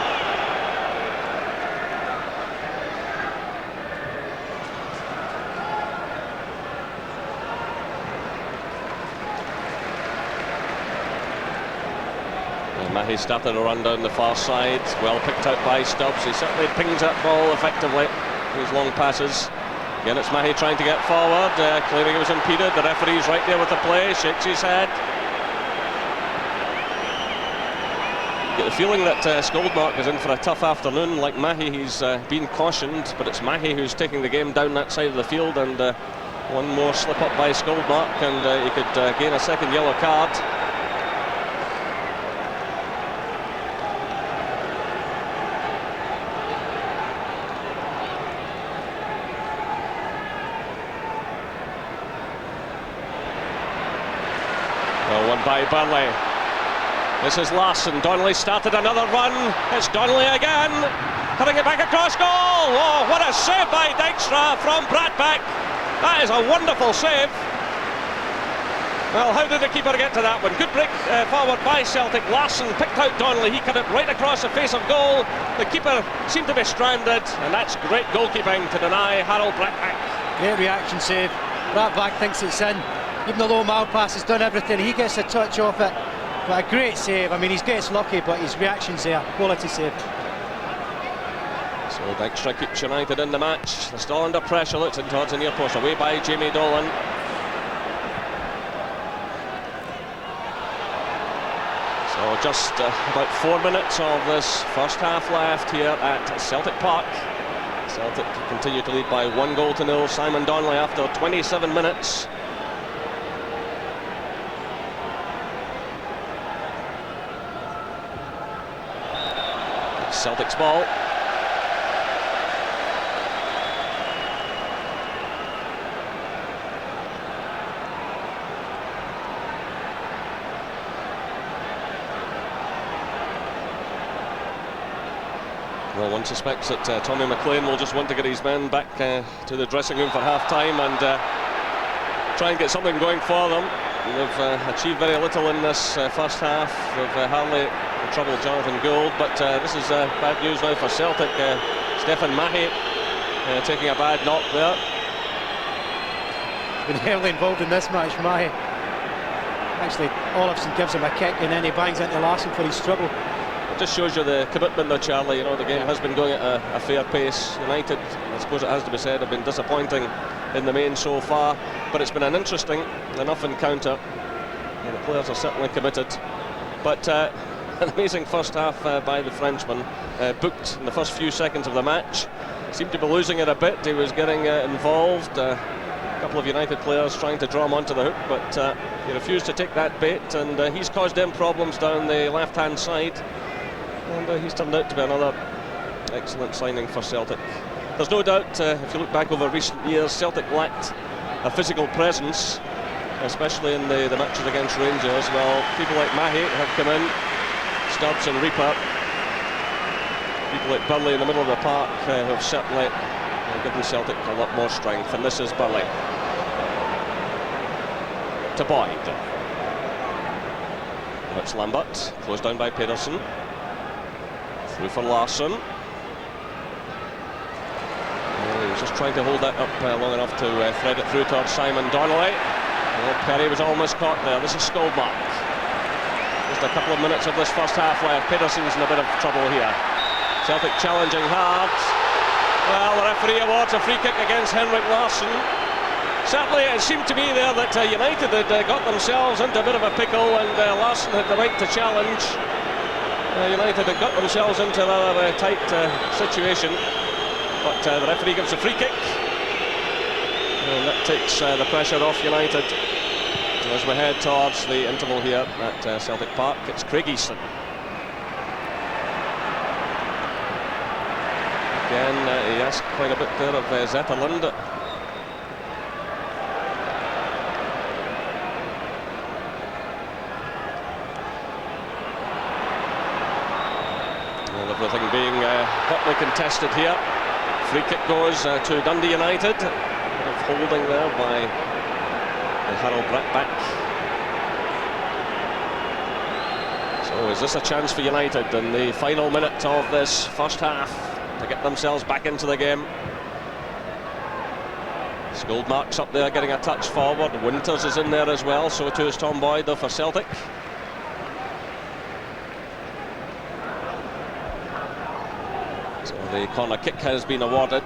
D: Mahi started a run down the far side, well picked out by Stubbs. He certainly pings that ball effectively, these long passes. Again, it's Mahi trying to get forward, claiming he was impeded. The referee's right there with the play, shakes his head. You get the feeling that Skoldmark is in for a tough afternoon. Like Mahi, he's been cautioned, but it's Mahi who's taking the game down that side of the field, and one more slip up by Skoldmark and he could gain a second yellow card. By Burnley. This is Larsson. Donnelly started another run. It's Donnelly again, cutting it back across goal. Oh, what a save by Dijkstra from Bradbeck. That is a wonderful save. Well, how did the keeper get to that one? Good break forward by Celtic. Larsson picked out Donnelly. He cut it right across the face of goal. The keeper seemed to be stranded, and that's great goalkeeping to deny Harold Bradbeck.
F: Great reaction save. Bradbeck thinks it's in. Even the low mile pass has done everything, he gets a touch off it. But a great save. I mean, he gets lucky, but his reaction's there. Quality save.
D: So Dijkstra keeps United in the match. They're still under pressure. Looks in towards the near post, away by Jamie Dolan. So just about 4 minutes of this first half left here at Celtic Park. Celtic continue to lead by 1-0. Simon Donnelly after 27 minutes. Celtic's ball. Well, one suspects that Tommy McLean will just want to get his men back to the dressing room for half-time and try and get something going for them. They've achieved very little in this first half. They've hardly troubled Jonathan Gould, but this is bad news now for Celtic. Stefan Mahi taking a bad knock there.
F: Been heavily involved in this match, Mahi. Actually, Olofsson gives him a kick and then he bangs into Larsson for his struggle.
D: It just shows you the commitment though, Charlie. You know, the game has been going at a fair pace. United, I suppose it has to be said, have been disappointing in the main so far, but it's been an interesting enough encounter. The players are certainly committed, but an amazing first half by the Frenchman, booked in the first few seconds of the match. Seemed to be losing it a bit. He was getting involved. A couple of United players trying to draw him onto the hook, but he refused to take that bait, and he's caused them problems down the left-hand side. and he's turned out to be another excellent signing for Celtic. There's no doubt, if you look back over recent years, Celtic lacked a physical presence, especially in the matches against Rangers. Well, people like Mahe have come in, Stubbs and Reaper. People like Burley in the middle of the park have certainly given Celtic a lot more strength, and this is Burley. To Boyd. It's Lambert, closed down by Pedersen. Through for Larsson. He was just trying to hold that up long enough to thread it through towards Simon Donnelly. Perry was almost caught there. This is Skoldmark. Just a couple of minutes of this first half left. Pedersen's in a bit of trouble here. Celtic challenging hard. Well, the referee awards a free kick against Henrik Larsson. Certainly it seemed to me there that United had got themselves into a bit of a pickle, and Larsson had the right to challenge. United had got themselves into a rather tight situation, but the referee gives a free kick, and that takes the pressure off United as we head towards the interval here at Celtic Park. It's Craig Easton. Again, he asked quite a bit there of Zetterlund. Everything being hotly contested here. Free kick goes to Dundee United. A bit of holding there by Harold Brattbach. So is this a chance for United in the final minute of this first half to get themselves back into the game? Skoldmark's up there getting a touch forward. Winters is in there as well, so too is Tom Boyd though for Celtic. So the corner kick has been awarded.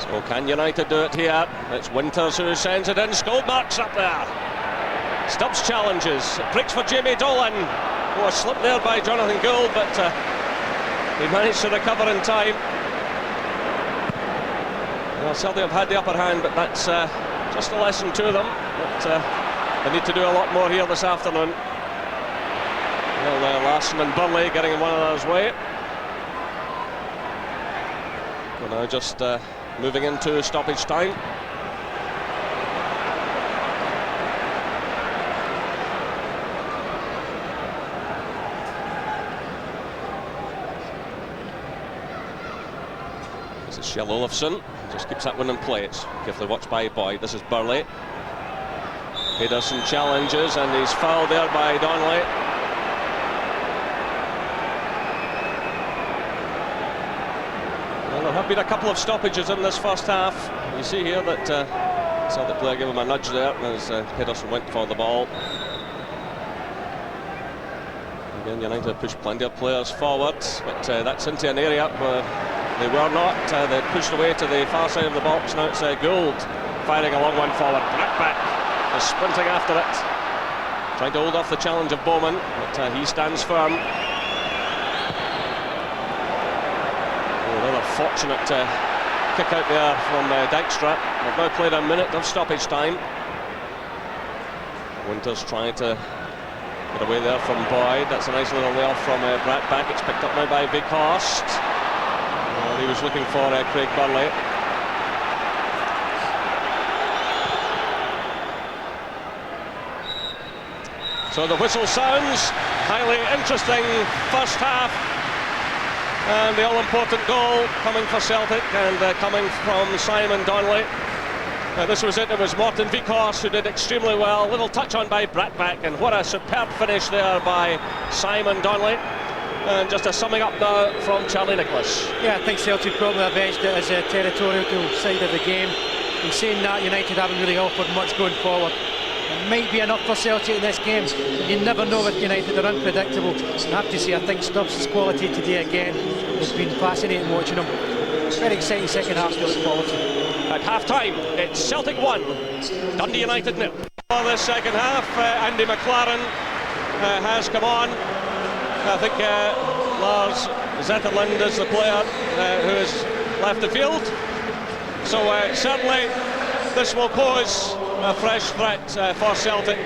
D: So can United do it here? It's Winters who sends it in. Skoldmark's up there. Stubbs challenges. Breaks for Jamie Dolan. Oh, a slip there by Jonathan Gould, but he managed to recover in time. Well, Celtic have had the upper hand, but that's just a lesson to them. But, they need to do a lot more here this afternoon. Well, Larsson and Burley getting in one another's way. We're now just moving into stoppage time. This is Kjell Olofsson. Just keeps that one in play. It's carefully watched by Boyd. This is Burley. Pedersen challenges, and he's fouled there by Donnelly. Well, there have been a couple of stoppages in this first half. You see here that Celtic player gave him a nudge there as Pedersen went for the ball. Again, United pushed plenty of players forward, but that's into an area where they were not. They pushed away to the far side of the box. Now it's Gould firing a long one forward. Back. Is sprinting after it, trying to hold off the challenge of Bowman, but he stands firm. Another fortunate kick out there from Dijkstra. They've now played a minute of stoppage time. Winters trying to get away there from Boyd. That's a nice little layoff from Brattbach. It's picked up now by Weghorst. He was looking for Craig Burley. So the whistle sounds. Highly interesting first half, and the all-important goal coming for Celtic, and coming from Simon Donnelly. This was it. It was Morten Weghorst who did extremely well. Little touch on by Brattbach, and what a superb finish there by Simon Donnelly. And just a summing up now from Charlie Nicholas.
F: Yeah, I think Celtic probably avenged it as a territorial side of the game. In saying that, United haven't really offered much going forward. It might be enough for Celtic in this game. You never know with United, they're unpredictable. I have to say, I think Stubbs' quality today again has been fascinating watching him. Very exciting second half to look forward to.
D: At half-time, it's Celtic 1, Dundee United 0. For the second half, Andy McLaren has come on. I think Lars Zetterlund is the player who has left the field. So certainly this will pose a fresh threat for Celtic.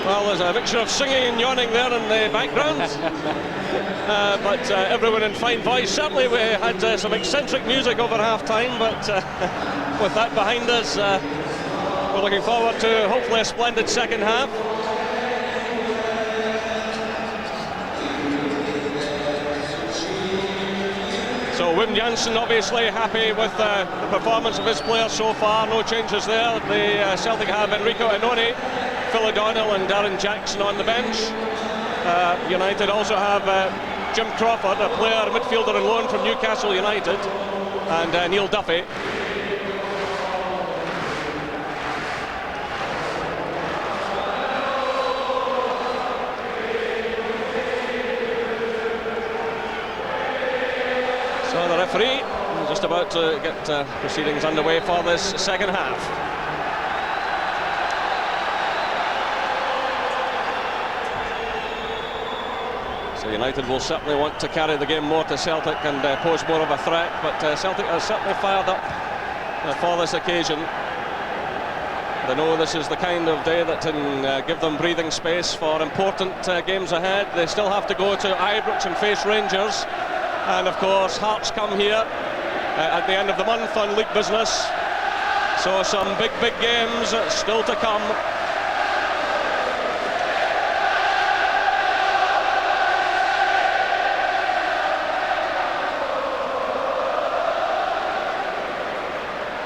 D: Well, there's a mixture of singing and yawning there in the background. But everyone in fine voice. Certainly we had some eccentric music over half-time, but with that behind us, we're looking forward to hopefully a splendid second half. So Wim Jansen obviously happy with the performance of his players so far. No changes there. The Celtic have Enrico Inoni, Phil O'Donnell and Darren Jackson on the bench. United also have Jim Crawford, a player, midfielder on loan from Newcastle United, and Neil Duffy. So the referee is just about to get proceedings underway for this second half. So United will certainly want to carry the game more to Celtic and pose more of a threat, but Celtic are certainly fired up for this occasion. They know this is the kind of day that can give them breathing space for important games ahead. They still have to go to Ibrox and face Rangers. And of course, Hearts come here at the end of the month on league business. So some big games still to come.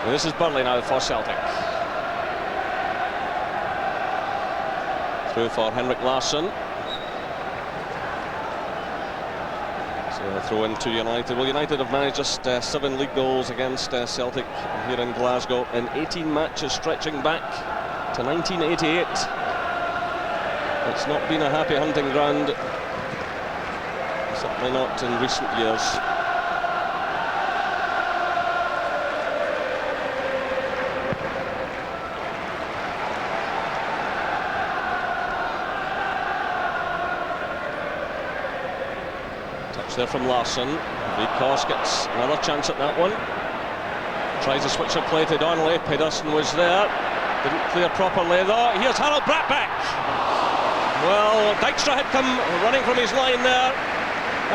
D: And this is Burnley now for Celtic. Through for Henrik Larsson. Throw into United. Well, United have managed just 7 league goals against Celtic here in Glasgow in 18 matches stretching back to 1988. It's not been a happy hunting ground, certainly not in recent years. There from Larsson. Vikos gets another chance at that one. Tries to switch of play to Donnelly. Pedersen was there. Didn't clear properly though. Here's Harold Brattbakk. Well, Dijkstra had come running from his line there,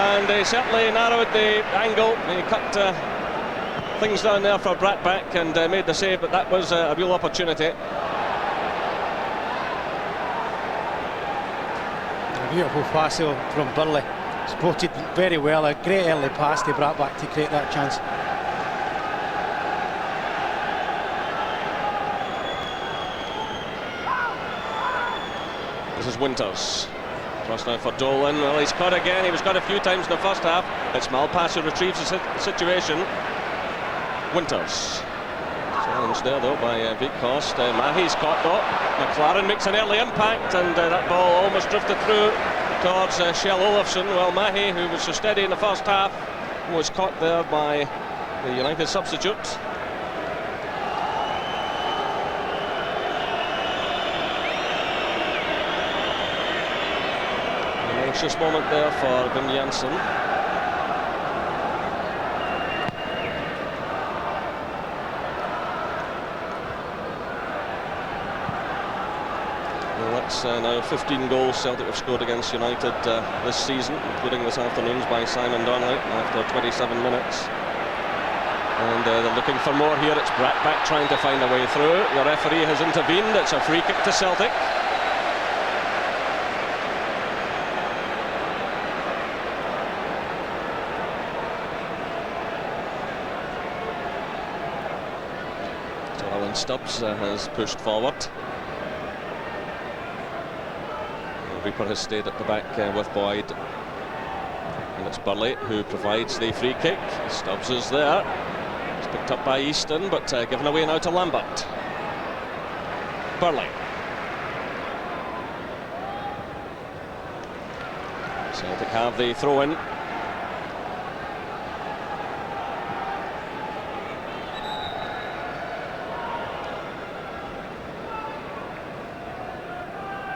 D: and he certainly narrowed the angle. He cut things down there for Brattbakk and made the save, but that was a real opportunity.
F: A beautiful pass from Burnley. Spotted very well, a great early pass to Brattbakk to create that chance.
D: This is Winters. Cross now for Dolan. Well, he's caught again. He was caught a few times in the first half. It's Malpass who retrieves the situation. Winters. Challenged there though by Vikos. Mahi's caught though. McLaren makes an early impact, and that ball almost drifted through towards Shell Olofsson. Well, Mahi, who was so steady in the first half, was caught there by the United substitute. An anxious moment there for Wim Jansen. Now 15 goals Celtic have scored against United this season, including this afternoon's by Simon Donnelly after 27 minutes. And they're looking for more here. It's Brattbakk trying to find a way through. The referee has intervened. It's a free kick to Celtic. So Alan Stubbs has pushed forward. Reaper has stayed at the back with Boyd, and it's Burley who provides the free kick. Stubbs is there. It's picked up by Easton, but given away now to Lambert. Burley. Celtic have the throw-in.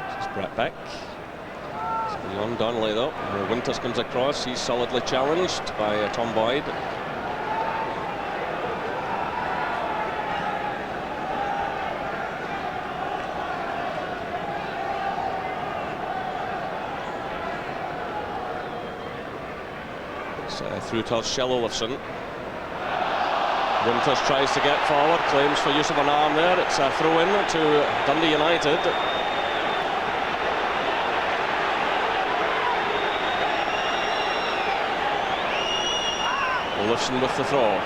D: This is Brattbakk. Beyond Donnelly though. Winters comes across, he's solidly challenged by Tom Boyd. Through to Shell Olafsson. Winters tries to get forward, claims for use of an arm there. It's a throw in to Dundee United. Olafsson with the throw.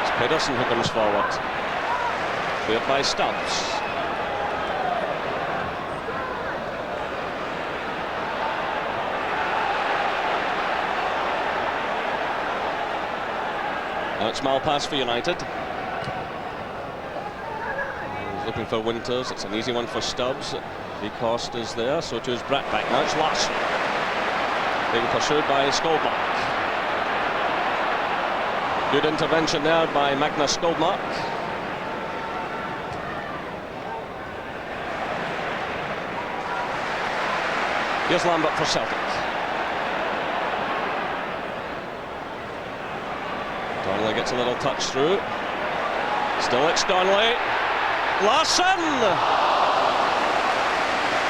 D: It's Pedersen who comes forward. Cleared by Stubbs. Now it's Malpass for United. He's looking for Winters. It's an easy one for Stubbs. Vicost is there, so too is Brackback. Now it's Larsson. Being pursued by Skolmark. Good intervention there by Magnus Skolmark. Here's Lambert for Celtic. Donnelly gets a little touch through. Still it's Donnelly. Larsson!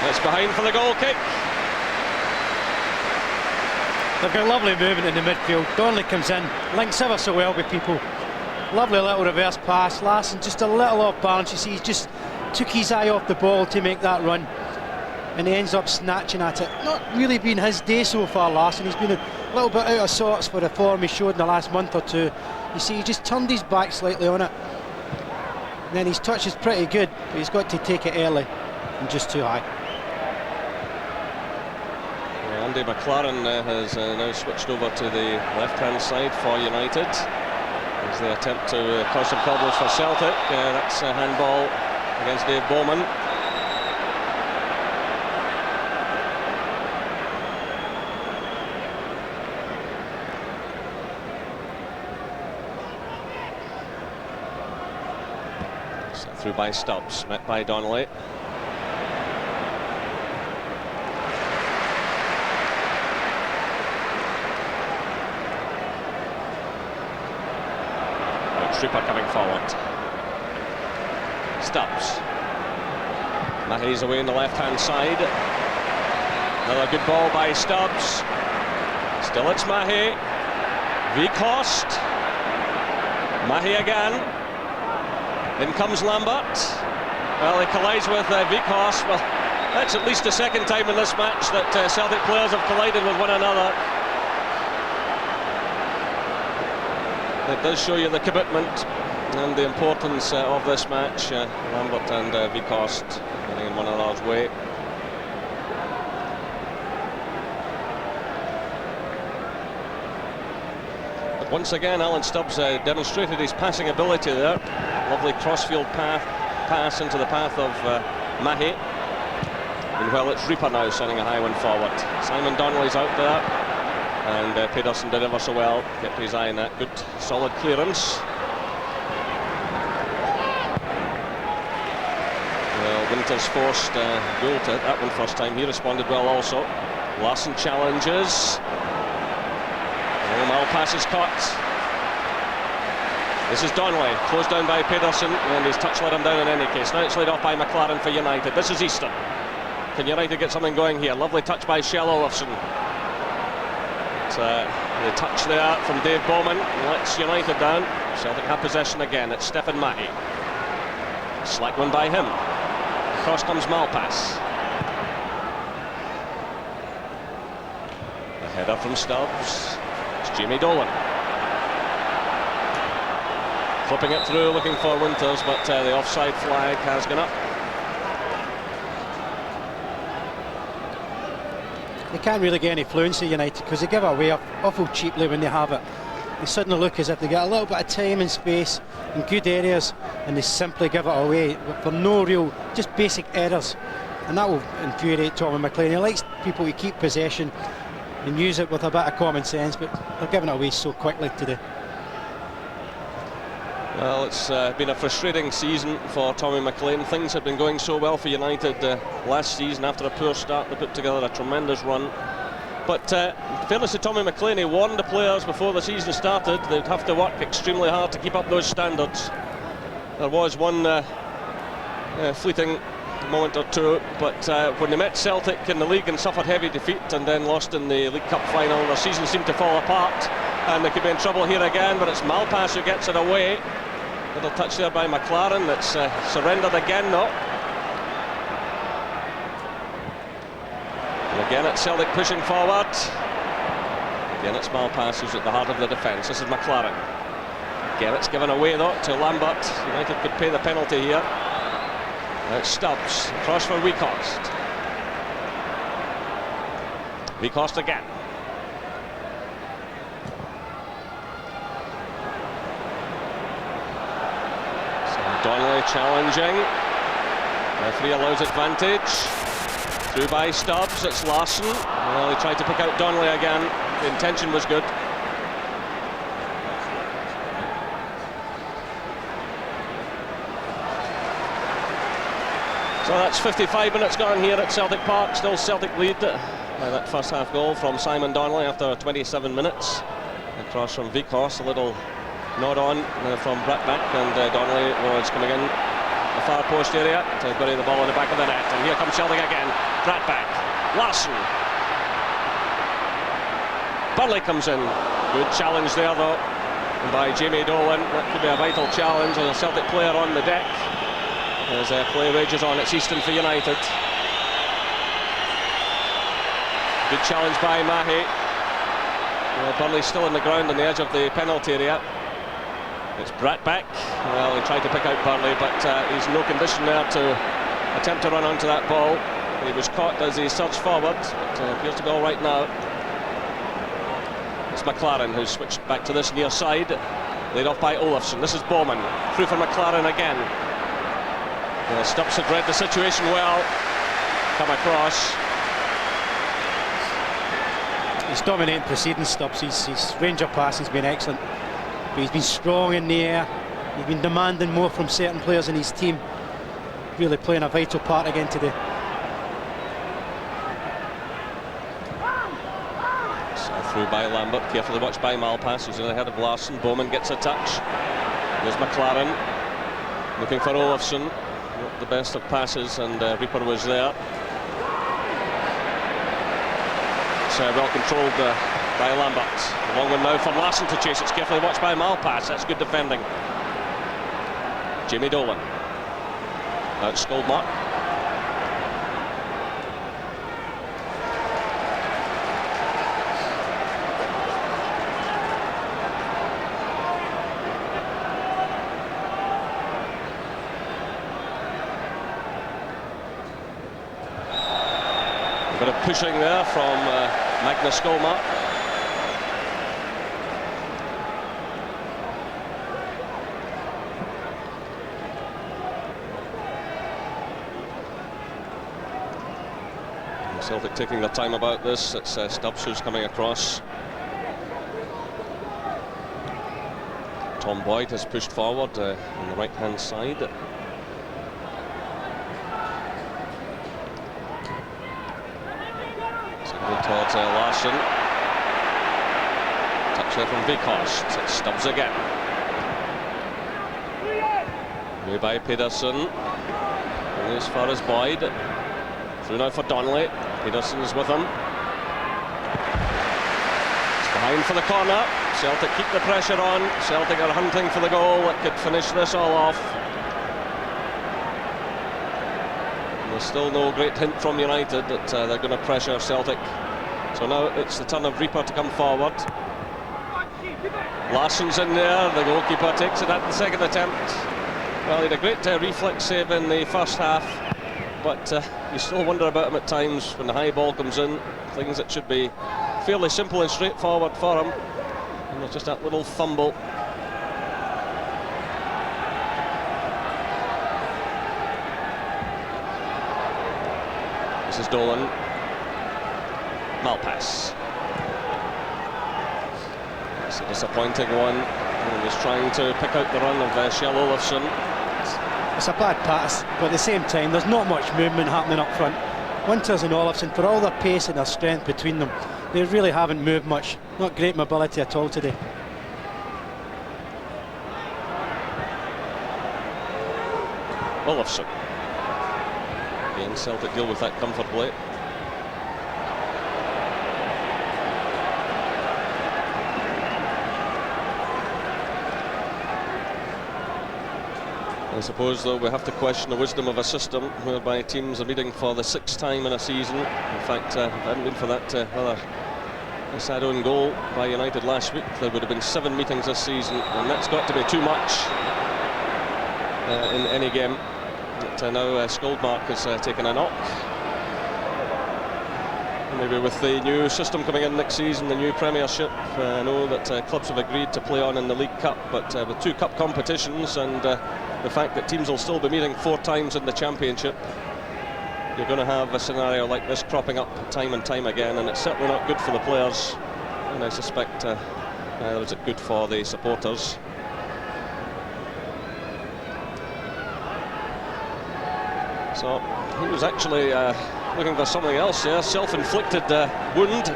D: It's behind for the goal kick.
F: They've got lovely movement in the midfield. Donnelly comes in, links ever so well with people. Lovely little reverse pass. Larsson just a little off balance. You see, he just took his eye off the ball to make that run, and he ends up snatching at it. Not really been his day so far, Larsson. He's been a little bit out of sorts for the form he showed in the last month or two. You see, he just turned his back slightly on it. And then his touch is pretty good, but he's got to take it early and just too high.
D: Andy McLaren has now switched over to the left-hand side for United as they attempt to cause some problems for Celtic. That's a handball against Dave Bowman. Through by Stubbs, met by Donnelly. Trooper coming forward. Stubbs. Mahe's away on the left-hand side. Another good ball by Stubbs. Still it's Mahe. Vicost. Mahe again. In comes Lambert. Well, he collides with Vicost. Well, that's at least the second time in this match that Celtic players have collided with one another. It does show you the commitment and the importance of this match. Lambert and Vicost getting in one another's way. But once again, Alan Stubbs demonstrated his passing ability there. Lovely crossfield pass into the path of Mahe. Meanwhile, it's Reaper now sending a high one forward. Simon Donnelly's out there. And Pedersen did ever so well, kept his eye on that. Good, solid clearance. Well, Winters forced goal to hit that one first time. He responded well also. Larsson challenges. Oh, Malpass is caught. This is Donnelly, closed down by Pedersen, and his touch let him down in any case. Now it's laid off by McLaren for United. This is Easton. Can United get something going here? Lovely touch by Shell Olafsson. The touch there from Dave Bowman lets United down. Celtic have possession again. It's Stefan Mahe. Slack one by him. Across comes Malpass. A header from Stubbs. It's Jamie Dolan. Flipping it through, looking for Winters, but the offside flag has gone up.
F: They can't really get any fluency, United, because they give it away awful cheaply when they have it. They suddenly look as if they get a little bit of time and space in good areas, and they simply give it away for no real, just basic errors. And that will infuriate Tommy McLean. He likes people to keep possession and use it with a bit of common sense, but they're giving it away so quickly today.
D: Well, it's been a frustrating season for Tommy McLean. Things had been going so well for United last season. After a poor start, they put together a tremendous run. But in fairness to Tommy McLean, he warned the players before the season started they'd have to work extremely hard to keep up those standards. There was one fleeting moment or two, but when they met Celtic in the league and suffered heavy defeat and then lost in the League Cup final, their season seemed to fall apart and they could be in trouble here again. But it's Malpass who gets it away. Little touch there by McLaren. That's surrendered again though. And again it's Celtic pushing forward. Again it's Malpass who's at the heart of the defence. This is McLaren. Again it's given away though to Lambert. United could pay the penalty here. Now it's Stubbs. Cross for Weghorst. Weghorst again. Donnelly challenging. Referee allows advantage. Through by Stubbs. It's Larsson. Well, he tried to pick out Donnelly again. The intention was good. So that's 55 minutes gone here at Celtic Park. Still Celtic lead by that first half goal from Simon Donnelly after 27 minutes. Across from Weghorst, a little nod on from Bratback, and Donnelly was coming in the far post area to bury the ball in the back of the net. And here comes Celtic again. Bratback, Larsson. Burnley comes in. Good challenge there though by Jamie Dolan. That could be a vital challenge as a Celtic player on the deck. As play rages on, it's Easton for United. Good challenge by Mahe. Well, Burnley's still on the ground on the edge of the penalty area. It's Bratback. Well, he tried to pick out Burnley, but he's in no condition there to attempt to run onto that ball. He was caught as he surged forward, but appears to be all right now. It's McLaren who's switched back to this near side. Laid off by Olafsson. This is Bowman. Through for McLaren again. Stubbs had read the situation well. Come across.
F: He's dominating preceding Stubbs. His range of passing has been excellent. But he's been strong in the air. He's been demanding more from certain players in his team. Really playing a vital part again today.
D: So through by Lambert, carefully watched by Malpass, who's in the head of Larsson. Bowman gets a touch. There's McLaren looking for Olafsson. Not the best of passes, and Reaper was there. It's well controlled by Lambert. The long one now for Larsson to chase. It's carefully watched by Malpass. That's good defending. Jamie Dolan. Now it's Skoldmark. A bit of pushing there from Magnus Skoldmark. Celtic taking their time about this. It's Stubbs who's coming across. Tom Boyd has pushed forward on the right hand side. Seconded towards Larsson. Touch there from Weghorst. It's Stubbs again. Away by Pedersen. Only as far as Boyd. Through now for Donnelly. Pedersen's with him. It's behind for the corner. Celtic keep the pressure on. Celtic are hunting for the goal that could finish this all off. And there's still no great hint from United that they're going to pressure Celtic. So now it's the turn of Reaper to come forward. Larsson's in there. The goalkeeper takes it at the second attempt. Well, he had a great reflex save in the first half. But you still wonder about him at times when the high ball comes in. Things that should be fairly simple and straightforward for him. And there's just that little fumble. This is Dolan. Malpass. It's a disappointing one. And he's trying to pick out the run of Kjell Olofsson.
F: It's a bad pass, but at the same time, there's not much movement happening up front. Winters and Olofsson, for all their pace and their strength between them, they really haven't moved much. Not great mobility at all today.
D: Olofsson. Again, Celtic deal with that comfortably. I suppose, though, we have to question the wisdom of a system whereby teams are meeting for the 6th time in a season. In fact, if it hadn't been for that rather sad own goal by United last week, there would have been 7 meetings this season, and that's got to be too much in any game. But now Skoldmark has taken a knock. Maybe with the new system coming in next season, the new Premiership, I know that clubs have agreed to play on in the League Cup, but with 2 cup competitions and the fact that teams will still be meeting 4 times in the Championship, you're going to have a scenario like this cropping up time and time again, and it's certainly not good for the players, and I suspect neither is it good for the supporters. So he was actually looking for something else here, self-inflicted wound,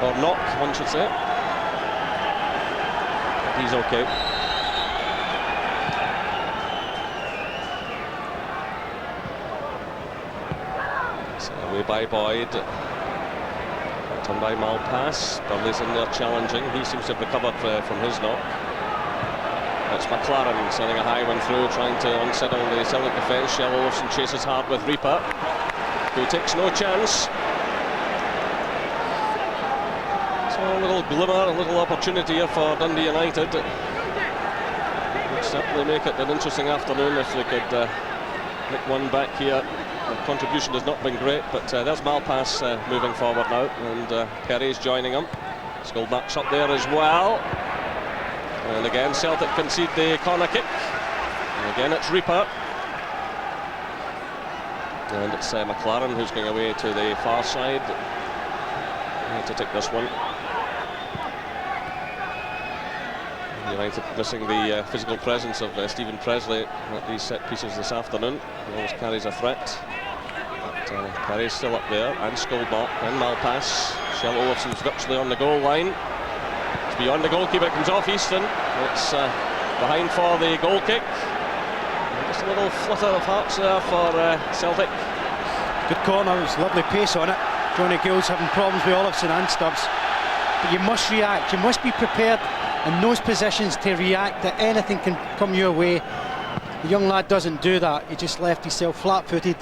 D: or knock, one should say. But he's okay. So away by Boyd, done by Malpass. Burnley's in there challenging. He seems to have recovered from his knock. It's McLaren sending a high one through, trying to unsettle the Celtic defence. Kjell Olofsson chases hard with Reaper, who takes no chance. So a little glimmer, a little opportunity here for Dundee United. Would certainly make it an interesting afternoon if they could nick one back here. The contribution has not been great, but there's Malpass moving forward now, and Perry's joining him. Skoldmark's up there as well. And again, Celtic concede the corner kick. And again, it's Reaper. And it's McLaren who's going away to the far side. Need to take this one. United missing the physical presence of Stephen Presley at these set pieces this afternoon. He always carries a threat. But Perry's still up there, and Skoldmark, and Malpass. Kjell Olofsson's virtually on the goal line. It's beyond the goalkeeper, it comes off Easton. It's behind for the goal kick. Just a little flutter of hearts there for Celtic.
F: Good corner, there's lovely pace on it. Johnny Gill's having problems with Olofsson and Stubbs. But you must react, you must be prepared in those positions to react, that anything can come your way. The young lad doesn't do that, he just left himself flat-footed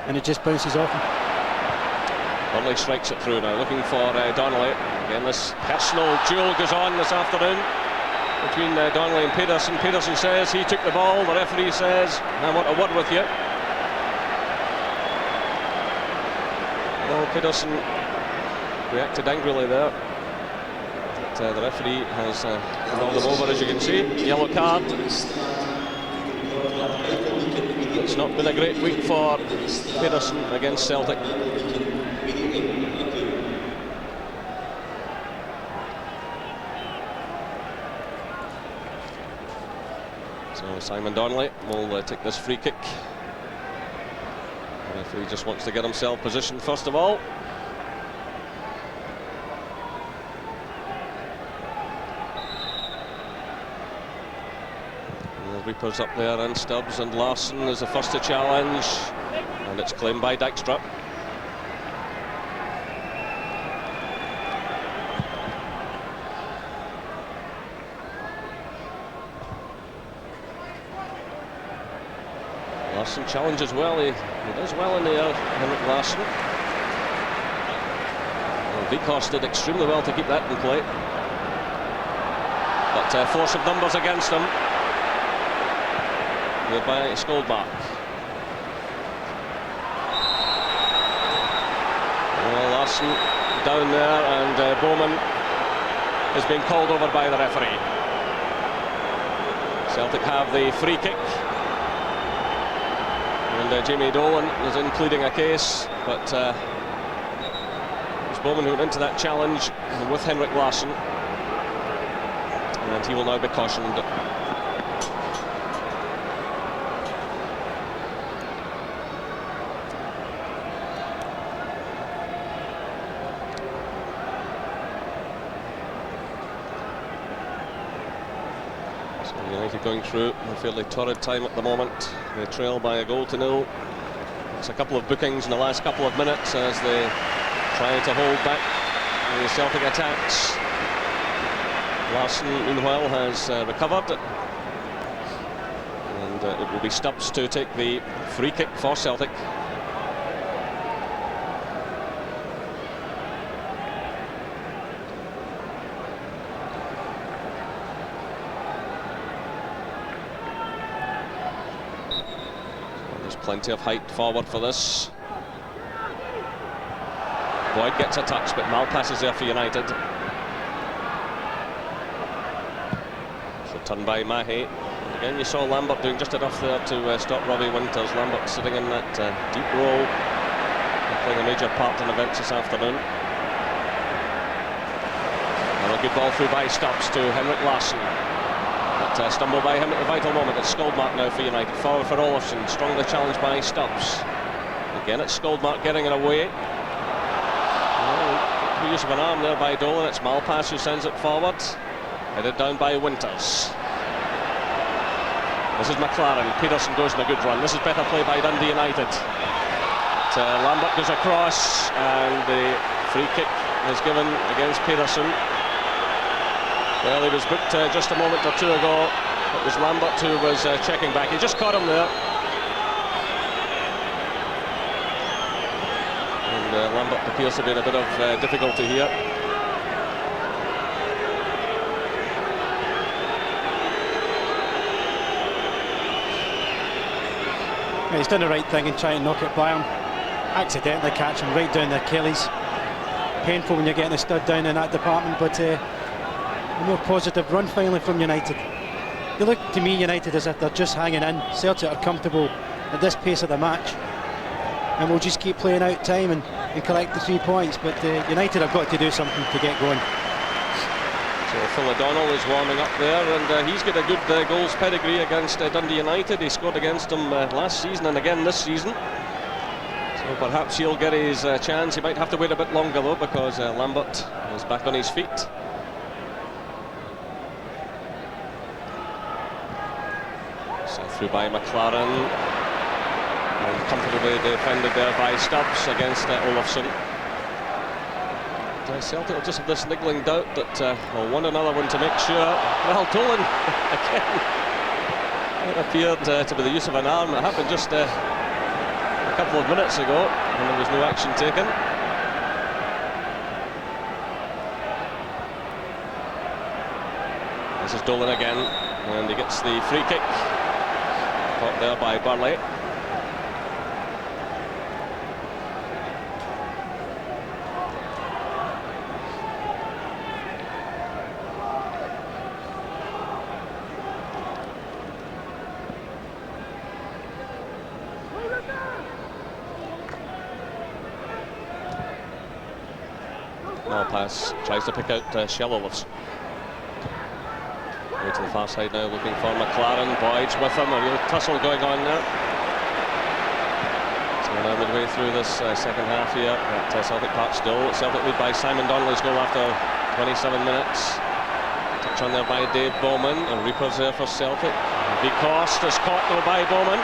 F: and it just bounces off him.
D: Burnley strikes it through now, looking for Donnelly. Again, this personal duel goes on this afternoon between Donnelly and Pedersen. Pedersen says he took the ball, the referee says, I want a word with you. Well, Pedersen reacted angrily there. But, the referee has rolled him over, as you can see. Yellow card. It's not been a great week for Pedersen against Celtic. So Simon Donnelly will take this free kick. The referee just wants to get himself positioned first of all. Reaper's up there, and Stubbs, and Larsson is the first to challenge, and it's claimed by Dijkstra. Larsson challenges well, he does well in the air, Henrik Larsson. Well, Vikhorst did extremely well to keep that in play, but force of numbers against him. Here by Skoldmark. Well, Larsson down there, and Bowman is being called over by the referee. Celtic have the free kick, and Jamie Dolan is in pleading a case, but it was Bowman who went into that challenge with Henrik Larsson. and he will now be cautioned. United going through a fairly torrid time at the moment. They trail by a goal to nil. It's a couple of bookings in the last couple of minutes as they try to hold back the Celtic attacks. Larson, meanwhile, has recovered. And it will be Stubbs to take the free kick for Celtic. Plenty of height forward for this. Boyd gets a touch, but Malpass is there for United. So turned by Mahe. And again, you saw Lambert doing just enough there to stop Robbie Winters. Lambert sitting in that deep role, playing a major part in events this afternoon. And a good ball through by Stubbs to Henrik Larsson. Stumble by him at the vital moment. It's Skoldmark now for United. Forward for Olofsson. Strongly challenged by Stubbs. Again, it's Skoldmark getting it away. Well, use of an arm there by Dolan. It's Malpass who sends it forward. Headed down by Winters. This is McLaren. Peterson goes on a good run. This is better play by Dundee United. Lambert goes across, and the free kick is given against Peterson. Well, he was booked just a moment or two ago. It was Lambert who was checking back. He just caught him there. And Lambert appears to be in a bit of difficulty here.
F: Yeah, he's done the right thing in trying to knock it by him. Accidentally catch him right down the Achilles. Painful when you're getting a stud down in that department, but a more positive run finally from United. They look to me, United, as if they're just hanging in. Celtic are comfortable at this pace of the match, and we'll just keep playing out time and collect the 3 points. But United have got to do something to get going.
D: So Phil O'Donnell is warming up there, and he's got a good goals pedigree against Dundee United. He scored against them last season and again this season. So perhaps he'll get his chance. He might have to wait a bit longer though, because Lambert is back on his feet. Through by McLaren, and comfortably defended there by Stubbs against Olofsson. Celtic will just have this niggling doubt that we'll want another one to make sure. Well, Dolan again. It appeared to be the use of an arm. It happened just a couple of minutes ago, and there was no action taken. This is Dolan again, and he gets the free kick. Caught there by Burley. Malpass tries to pick out Shellovs. Way to the far side now, looking for McLaren. Boyd's with him, a real tussle going on there. So we're now midway through this second half here at Celtic Park still. Celtic lead by Simon Donnelly's goal after 27 minutes. Touch on there by Dave Bowman, and Reapers there for Celtic. Vicost is caught though by Bowman.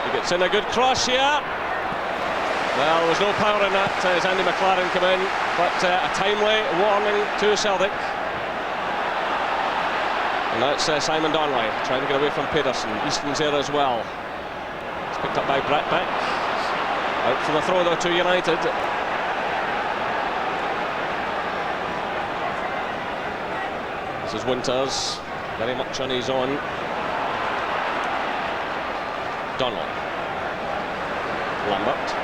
D: He gets in a good cross here. Well, there was no power in that as Andy McLaren came in, but a timely warning to Celtic. And now it's Simon Donnelly trying to get away from Peterson. Easton's there as well. It's picked up by Bratback. Out for the throw though to United. This is Winters, very much on his own. Donnelly. Lambert.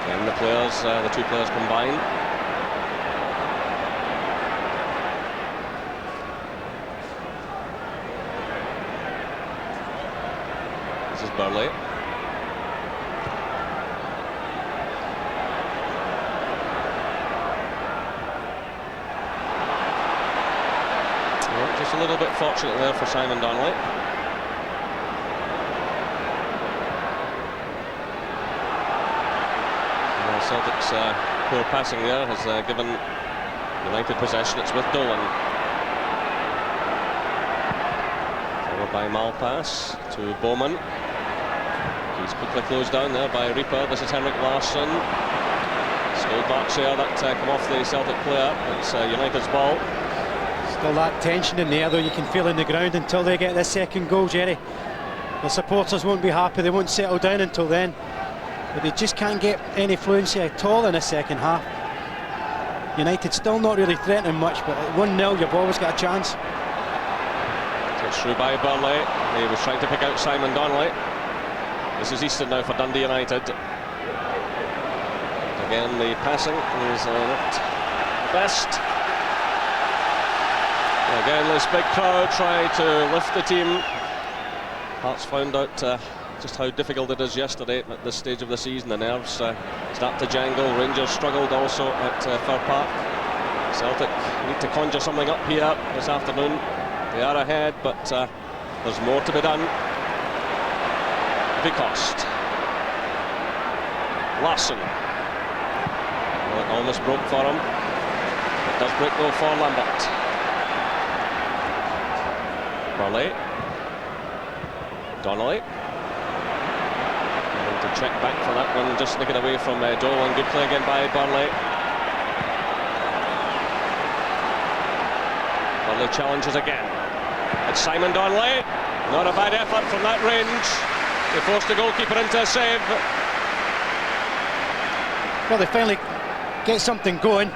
D: Again, the two players combined. This is Burley. little bit fortunate there for Simon Donnelly. Celtic's poor passing there has given United possession. It's with Dolan. Followed by Malpass to Bowman. He's quickly closed down there by Reaper. This is Henrik Larsson. Still backs there that come off the Celtic player. It's United's ball.
F: Still that tension in the air, though, you can feel in the ground until they get this second goal, Jerry. The supporters won't be happy, they won't settle down until then. But they just can't get any fluency at all in the second half. United still not really threatening much, but at 1-0 you've always got a chance.
D: It's through by Burnley. He was trying to pick out Simon Donnelly. This is Easton now for Dundee United. Again, the passing is not the best. Again, this big crowd try to lift the team. Hearts found out just how difficult it is yesterday at this stage of the season. The nerves start to jangle. Rangers struggled also at Fir Park. Celtic need to conjure something up here this afternoon. They are ahead, but there's more to be done. Vicost. Larsson. Well, it almost broke for him. It does break though for Lambert. Burley. Donnelly. To check back for that one, just sneaking away from Dolan. Good play again by Burnley. Burnley challenges again. It's Simon Donnelly. Not a bad effort from that range. They forced the goalkeeper into a save.
F: Well, they finally get something going.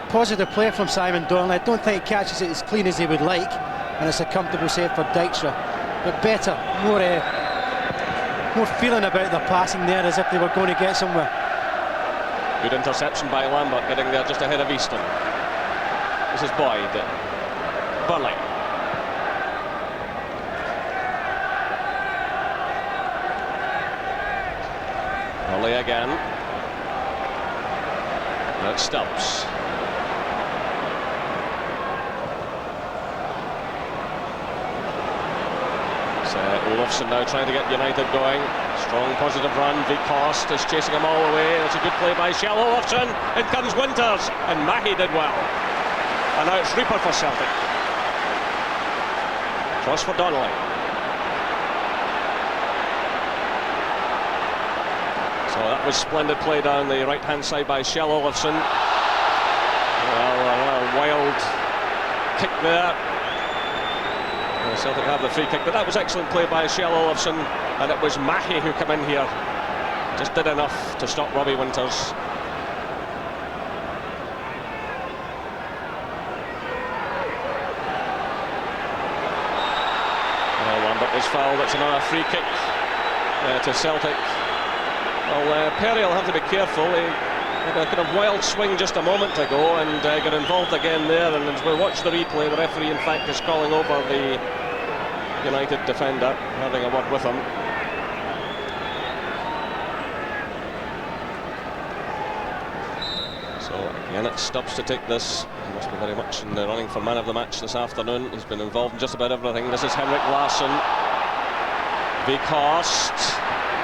F: Positive play from Simon Donnelly. I don't think he catches it as clean as he would like, and it's a comfortable save for Dykstra. But better, more feeling about the passing there, as if they were going to get somewhere.
D: Good interception by Lambert, getting there just ahead of Easton. This is Boyd. Burnley. Burnley again. That stops. Olofsson now trying to get United going. Strong positive run. Vicost is chasing him all the way. It's a good play by Kjell Olofsson. In comes Winters, and Mahi did well. And now it's Reaper for Celtic. Cross for Donnelly. So that was splendid play down the right hand side by Kjell Olofsson. Well, a wild kick there. Celtic have the free kick, but that was excellent play by Kjell Olofsson, and it was Mahi who came in here. Just did enough to stop Robbie Winters. Well, Lambert is fouled. It's another free kick to Celtic. Well, Perry will have to be careful. He had a kind of wild swing just a moment ago and got involved again there, and as we watch the replay, the referee in fact is calling over the United defender, having a word with him. So again it stops to take this. He must be very much in the running for man of the match this afternoon. He's been involved in just about everything. This is Henrik Larsson. Vicost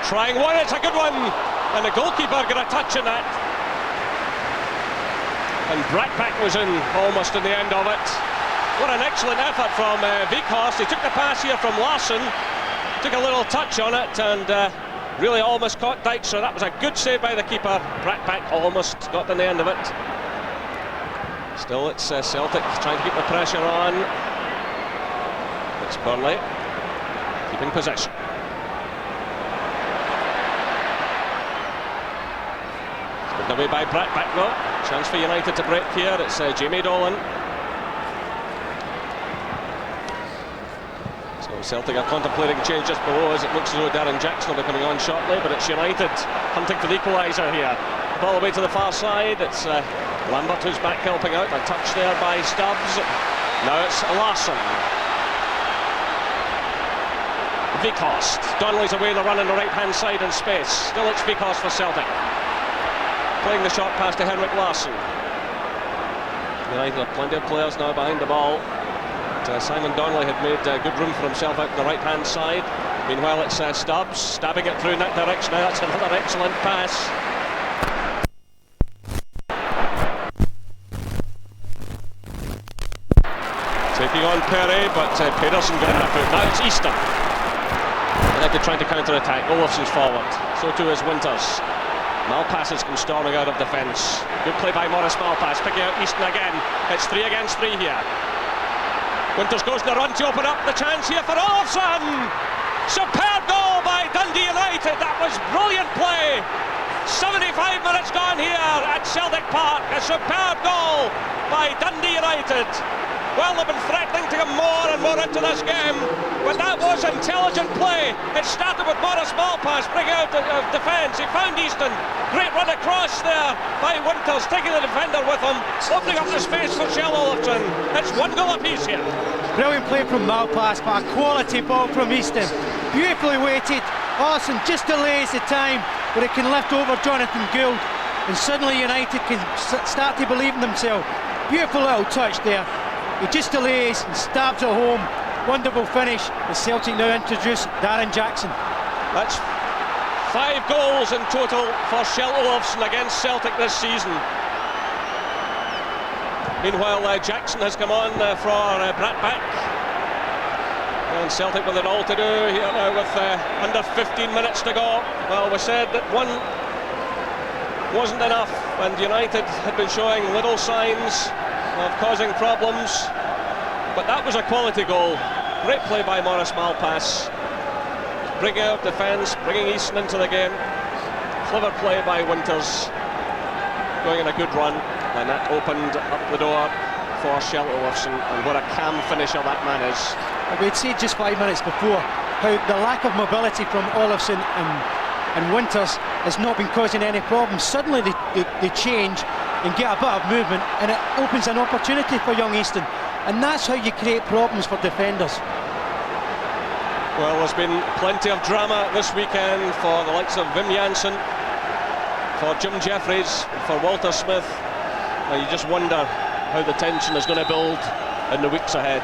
D: trying one, it's a good one, and the goalkeeper got a touch in that. And Brackback was in almost in the end of it. What an excellent effort from Vicost. He took the pass here from Larsson, took a little touch on it, and really almost caught Dykstra. That was a good save by the keeper. Brackback almost got in the end of it. Still, it's Celtic trying to keep the pressure on. It's Burnley keeping possession. Given away by Brackback though. Chance for United to break here. It's Jamie Dolan. So Celtic are contemplating change just below us. It looks as though Darren Jackson will be coming on shortly, but it's United hunting for the equaliser here. Ball away to the far side. It's Lambert who's back helping out. A touch there by Stubbs. Now it's Larsson. Vicost. Donnelly's away the run on the right hand side in space. Still it's Vicost for Celtic. Playing the short pass to Henrik Larsson. United have plenty of players now behind the ball. But Simon Donnelly had made good room for himself out on the right-hand side. Meanwhile, it's Stubbs stabbing it through in that direction. Now that's another excellent pass. Taking on Perry, but Pedersen got it out. Now it's Easton. United trying to counter-attack. Olofsson's forward. So too is Winters. Malpass has come storming out of defence. Good play by Morris Malpass, picking out Easton again. It's 3 against 3 here. Winters goes to the run to open up the chance here for Olofsson. Superb goal by Dundee United. That was brilliant play. 75 minutes gone here at Celtic Park. A superb goal by Dundee United. Well, they've been threatening to get more and more into this game, but that was intelligent play. It started with Morris Malpass bringing out of defence. He found Easton. Great run across there by Winters, taking the defender with him, opening up the space for Shell Olofsson. It's 1 goal apiece here.
F: Brilliant play from Malpass, but a quality ball from Easton. Beautifully weighted. Olofsson just delays the time where it can lift over Jonathan Gould, and suddenly United can start to believe in themselves. Beautiful little touch there. He just delays and stabs it home. Wonderful finish. The Celtic now introduce Darren Jackson.
D: That's 5 goals in total for Shell Olofsson against Celtic this season. Meanwhile, Jackson has come on for Bratback. And Celtic with it all to do here now with under 15 minutes to go. Well, we said that one wasn't enough, and United had been showing little signs of causing problems, but that was a quality goal. Great play by Morris Malpass, bringing out defence, bringing Easton into the game. Clever play by Winters, going in a good run, and that opened up the door for Shell Olofsson. And what a calm finisher that man is.
F: We'd said just 5 minutes before how the lack of mobility from Olofsson and Winters has not been causing any problems. Suddenly they change and get a bit of movement, and it opens an opportunity for young Easton, and that's how you create problems for defenders.
D: Well, there's been plenty of drama this weekend for the likes of Wim Jansen, for Jim Jeffries, for Walter Smith. You just wonder how the tension is going to build in the weeks ahead.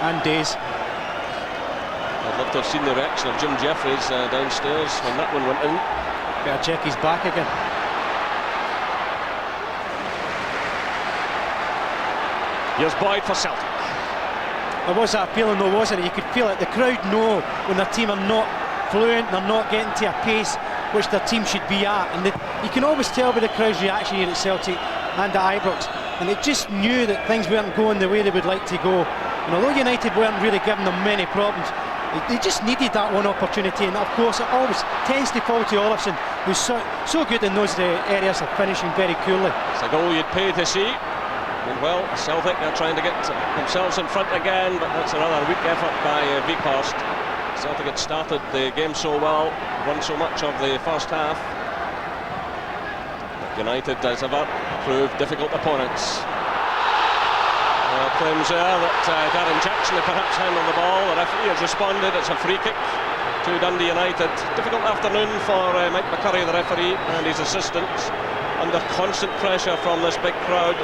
F: And days.
D: I'd love to have seen the reaction of Jim Jeffries downstairs when that one went in.
F: Better check his back again.
D: Here's Boyd for Celtic.
F: There was that feeling though, wasn't it? You could feel it. The crowd know when their team are not fluent, they're not getting to a pace which their team should be at, and you can always tell by the crowd's reaction here at Celtic and at Ibrox, and they just knew that things weren't going the way they would like to go. And although United weren't really giving them many problems, they just needed that one opportunity, and of course it always tends to fall to Olofsson, who's so good in those areas of finishing very coolly.
D: It's a goal you'd pay to see. Well, Celtic are trying to get themselves in front again, but that's another weak effort by Weghorst. Celtic had started the game so well, run so much of the first half. But United, as ever, proved difficult opponents. Claims there that Darren Jackson had perhaps handled the ball. The referee has responded. It's a free kick to Dundee United. Difficult afternoon for Mike McCurry, the referee, and his assistants, under constant pressure from this big crowd.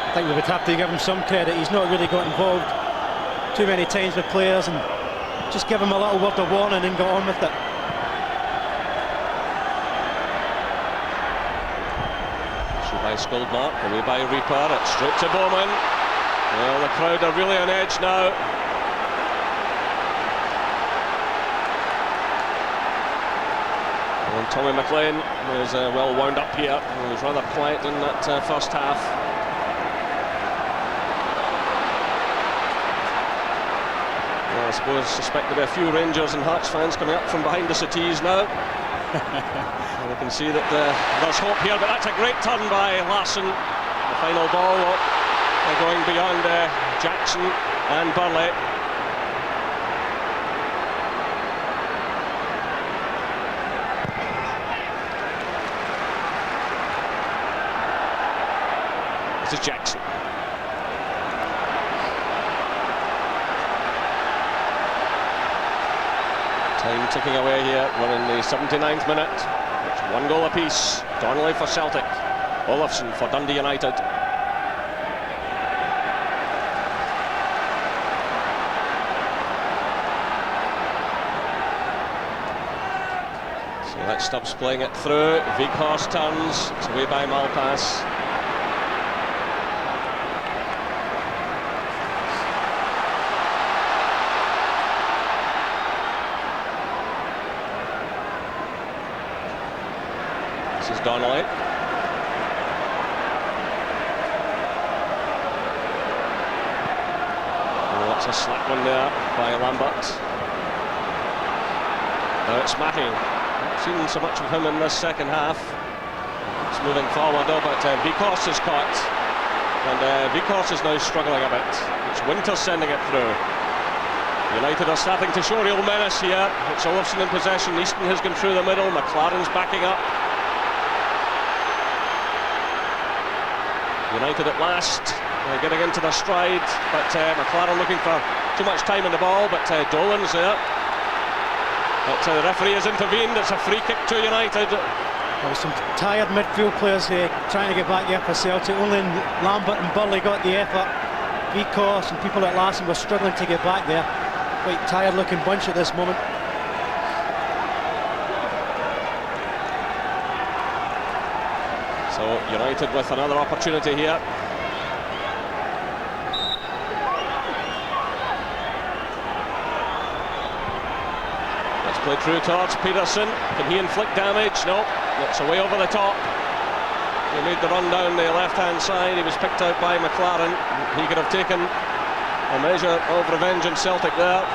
F: I think we would have to give him some credit. He's not really got involved too many times with players, and just give him a little word of warning and got on with it.
D: So by Skuldmark, away by Reaper, it's straight to Bowman. Well, the crowd are really on edge now. And Tommy McLean was well wound up here. He was rather quiet in that first half. Well, I suspect there'll be a few Rangers and Hearts fans coming up from behind the settees now. And we can see that there's hope here, but that's a great turn by Larsson. The final ball going beyond Jackson and Burley. This is Jackson. Time ticking away here. We're in the 79th minute. It's 1 goal apiece. Donnelly for Celtic, Olofsson for Dundee United. So that's Stubbs playing it through. Weghorst turns. It's away by Malpass. This is Donnelly. Oh, that's a slap one there by Lambert. Now it's Mackey. Not seen so much of him in this second half. It's moving forward though, but Weghorst is caught. And Weghorst is now struggling a bit. It's Winter sending it through. United are starting to show real menace here. It's Olofsson in possession. Easton has gone through the middle. McLaren's backing up. United at last getting into their stride, but McLaren looking for too much time on the ball, but Dolan's there. But the referee has intervened. It's a free kick to United.
F: There was some tired midfield players trying to get back here for Celtic. Only Lambert and Burley got the effort. Weghorst and people at Larson were struggling to get back there. Quite tired looking bunch at this moment.
D: So United with another opportunity here. Let's play through towards Peterson. Can he inflict damage? No, it's away over the top. He made the run down the left-hand side. He was picked out by McLaren. He could have taken a measure of revenge in Celtic there.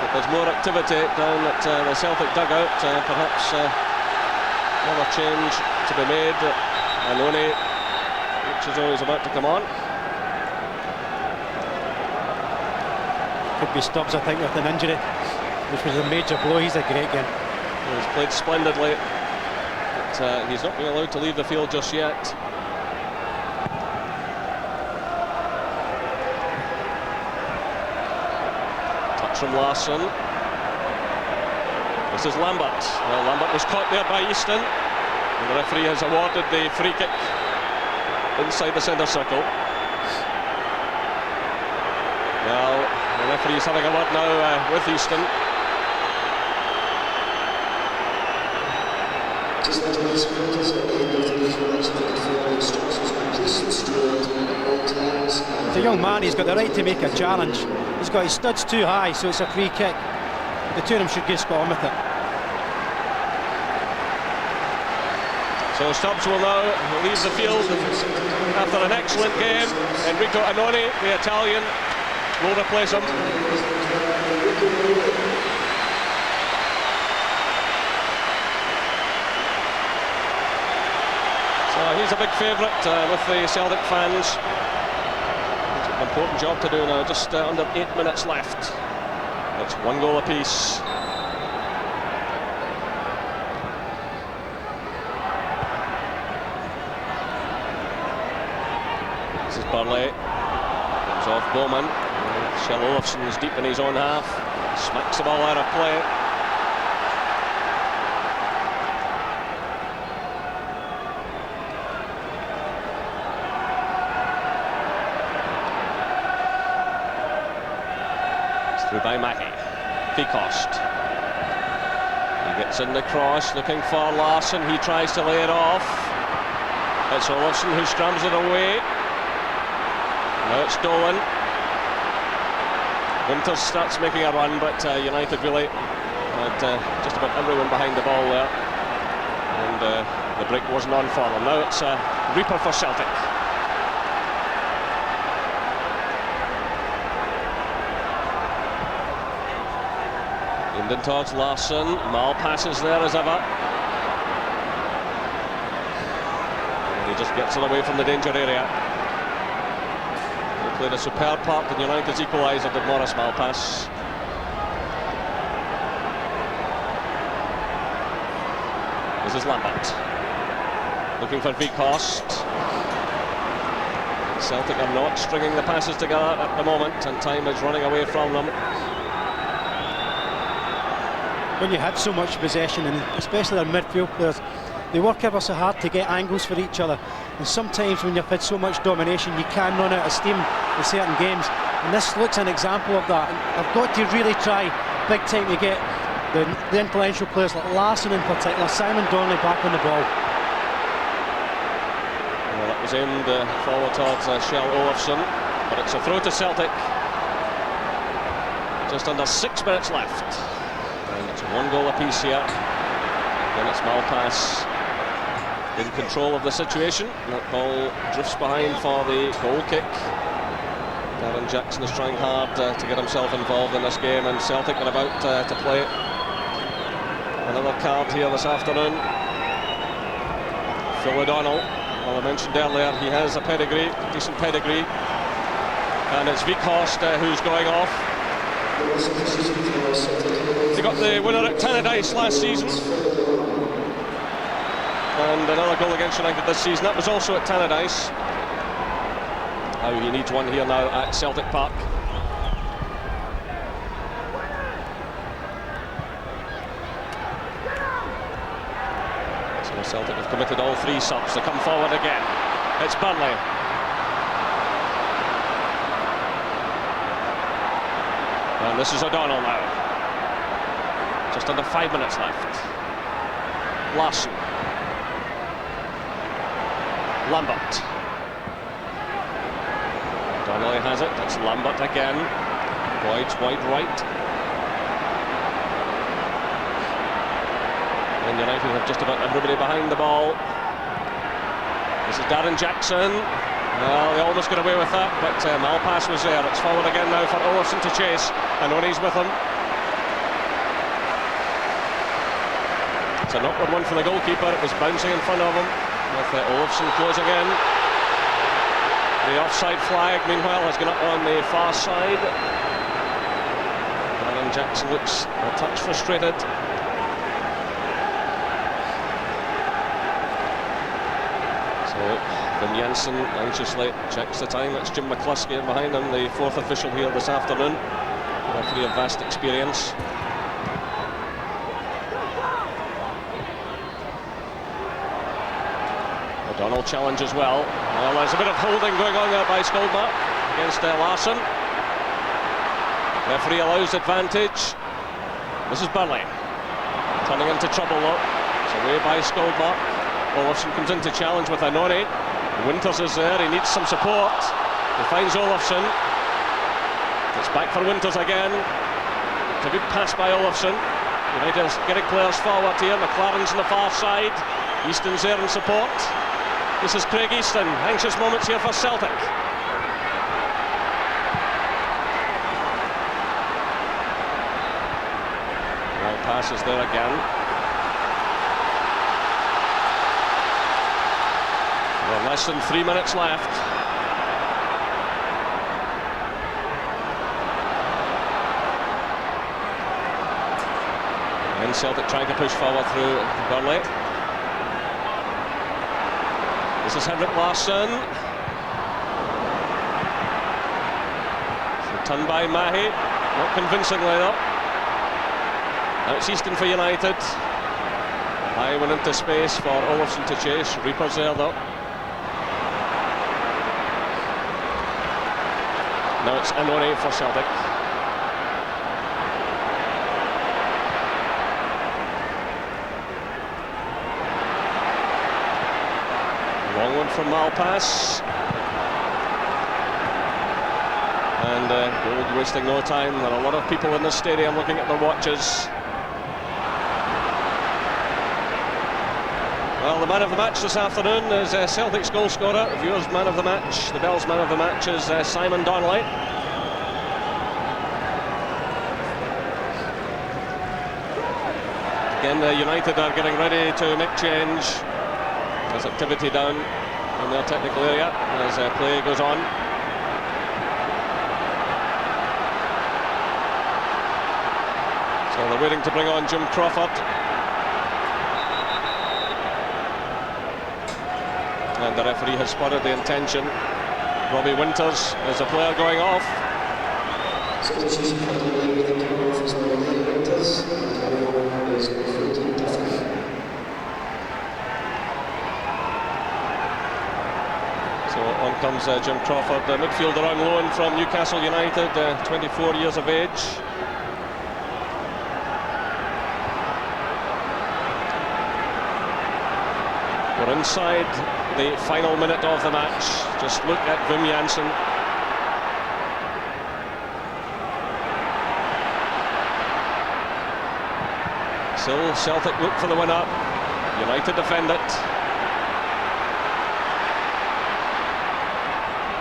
D: But there's more activity down at the Celtic dugout. Perhaps another change to be made. Anoni, which is always about to come on.
F: Could be Stubbs, I think, with an injury, which was a major blow. He's a great game.
D: He's played splendidly, but he's not being allowed to leave the field just yet. Touch from Larsson. This is Lambert. Well, Lambert was caught there by Easton, and the referee has awarded the free kick inside the centre circle. Well, the referee is having a word now with Easton.
F: The young man, he's got the right to make a challenge. He's got his studs too high, so it's a free kick. The two of them should get spot on with it.
D: So Stubbs will now leave the field after an excellent game. Enrico Anoni, the Italian, will replace him. So he's a big favourite with the Celtic fans. He's got an important job to do now, just under 8 minutes left. It's 1 goal apiece. This is Burley. Comes off Bowman. Kjell Olofsson is deep in his own half. Smacks the ball out of play. It's through by Mackey. Weghorst. He gets in the cross, looking for Larsson. He tries to lay it off. It's Olofsson who scrums it away. Now it's Dolan. Winters starts making a run, but United really had just about everyone behind the ball there, and the break wasn't on for them. Now it's Reaper for Celtic. Linden towards Larsson. Mal passes there as ever. And he just gets it away from the danger area. He played a superb part in United's equaliser, did Morris Malpass. This is Lambert. Looking for Weghorst. Celtic are not stringing the passes together at the moment, and time is running away from them.
F: when you had so much possession, and especially our midfield players, they work ever so hard to get angles for each other. And sometimes when you've had so much domination, you can run out of steam in certain games. And this looks an example of that. And I've got to really try big time to get the influential players like Larsson in particular, Simon Donnelly back on the ball.
D: Well, it was aimed forward towards Kjell Olofsson, but it's a throw to Celtic. Just under 6 minutes left. And it's 1 goal apiece here. Then it's Malpass in control of the situation. That ball drifts behind for the goal kick. Darren Jackson is trying hard to get himself involved in this game, and Celtic are about to play another card here this afternoon. Phil O'Donnell, well, I mentioned earlier, he has a pedigree, decent pedigree, and it's Weghorst who's going off. He got the winner at Tannadice last season, and another goal against United this season. That was also at Tannadice. Now he needs one here now at Celtic Park. So Celtic have committed all 3 subs. They come forward again. It's Burnley. And this is O'Donnell now. Just under 5 minutes left. Larsson. Lambert. Donnelly has it. It's Lambert again. Boyd's wide right. And United have just about everybody behind the ball. This is Darren Jackson. Well, they almost got away with that, but Malpass was there. It's forward again now for Olofsson to chase, and Oney's with him. It's an awkward one for the goalkeeper. It was bouncing in front of him, with Olofsson closing in. The offside flag, meanwhile, has gone up on the far side. Darren Jackson looks a touch frustrated. So Vin Jensen anxiously checks the time. It's Jim McCluskey behind him, the 4th official here this afternoon. Referee of vast experience. O'Donnell challenge as well. Well, there's a bit of holding going on there by Skoldmark against Larsson. Referee allows advantage. This is Burnley turning into trouble though. It's away by Skoldmark. Olofsson comes in to challenge with Anoni. Winters is there, he needs some support. He finds Olofsson. It's back for Winters again. It's a good pass by Olofsson. United is getting players forward here. McLaren's on the far side. Easton's there in support. This is Craig Easton. Anxious moments here for Celtic. Well, pass is there again. Well, less than 3 minutes left. And Celtic trying to push forward through Burnley. This is Henrik Larsson. Turned by Mahi, not convincingly though. Now it's Easton for United. Mahi went into space for Olofsson to chase. Reaper's there though. Now it's Anoni for Celtic. Long one from Malpass. And Gold wasting no time. There are a lot of people in the stadium looking at their watches. Well, the man of the match this afternoon is Celtic's goal scorer. The viewers' man of the match, the Bell's man of the match is Simon Donnelly. Again, United are getting ready to make change. There's activity down in their technical area as play goes on. So they're waiting to bring on Jim Crawford. And the referee has spotted the intention. Robbie Winters is a player going off. comes Jim Crawford, the midfielder on loan from Newcastle United, 24 years of age. We're inside the final minute of the match. Just look at Wim Jansen. Still Celtic look for the winner. United defend it.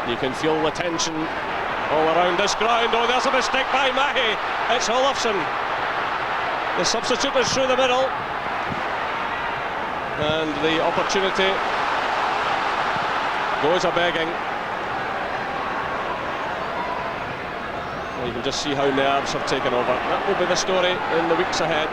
D: You can feel the tension all around this ground. Oh, there's a mistake by Mahi. It's Olofsson. The substitute is through the middle. And the opportunity goes a-begging. Well, you can just see how nerves have taken over. That will be the story in the weeks ahead.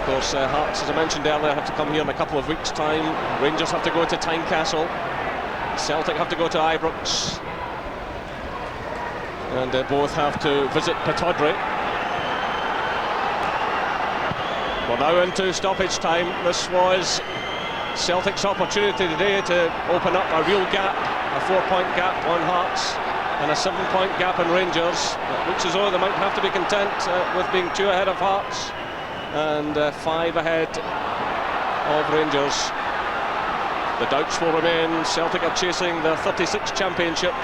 D: Of course, Hearts, as I mentioned earlier, have to come here in a couple of weeks' time. Rangers have to go to Tynecastle. Celtic have to go to Ibrox. And both have to visit Pittodrie. We're now into stoppage time. This was Celtic's opportunity today to open up a real gap, a 4-point gap on Hearts and a 7-point gap on Rangers. It looks as though they might have to be content with being 2 ahead of Hearts and 5 ahead of Rangers. The doubts will remain. Celtic are chasing their 36th championship.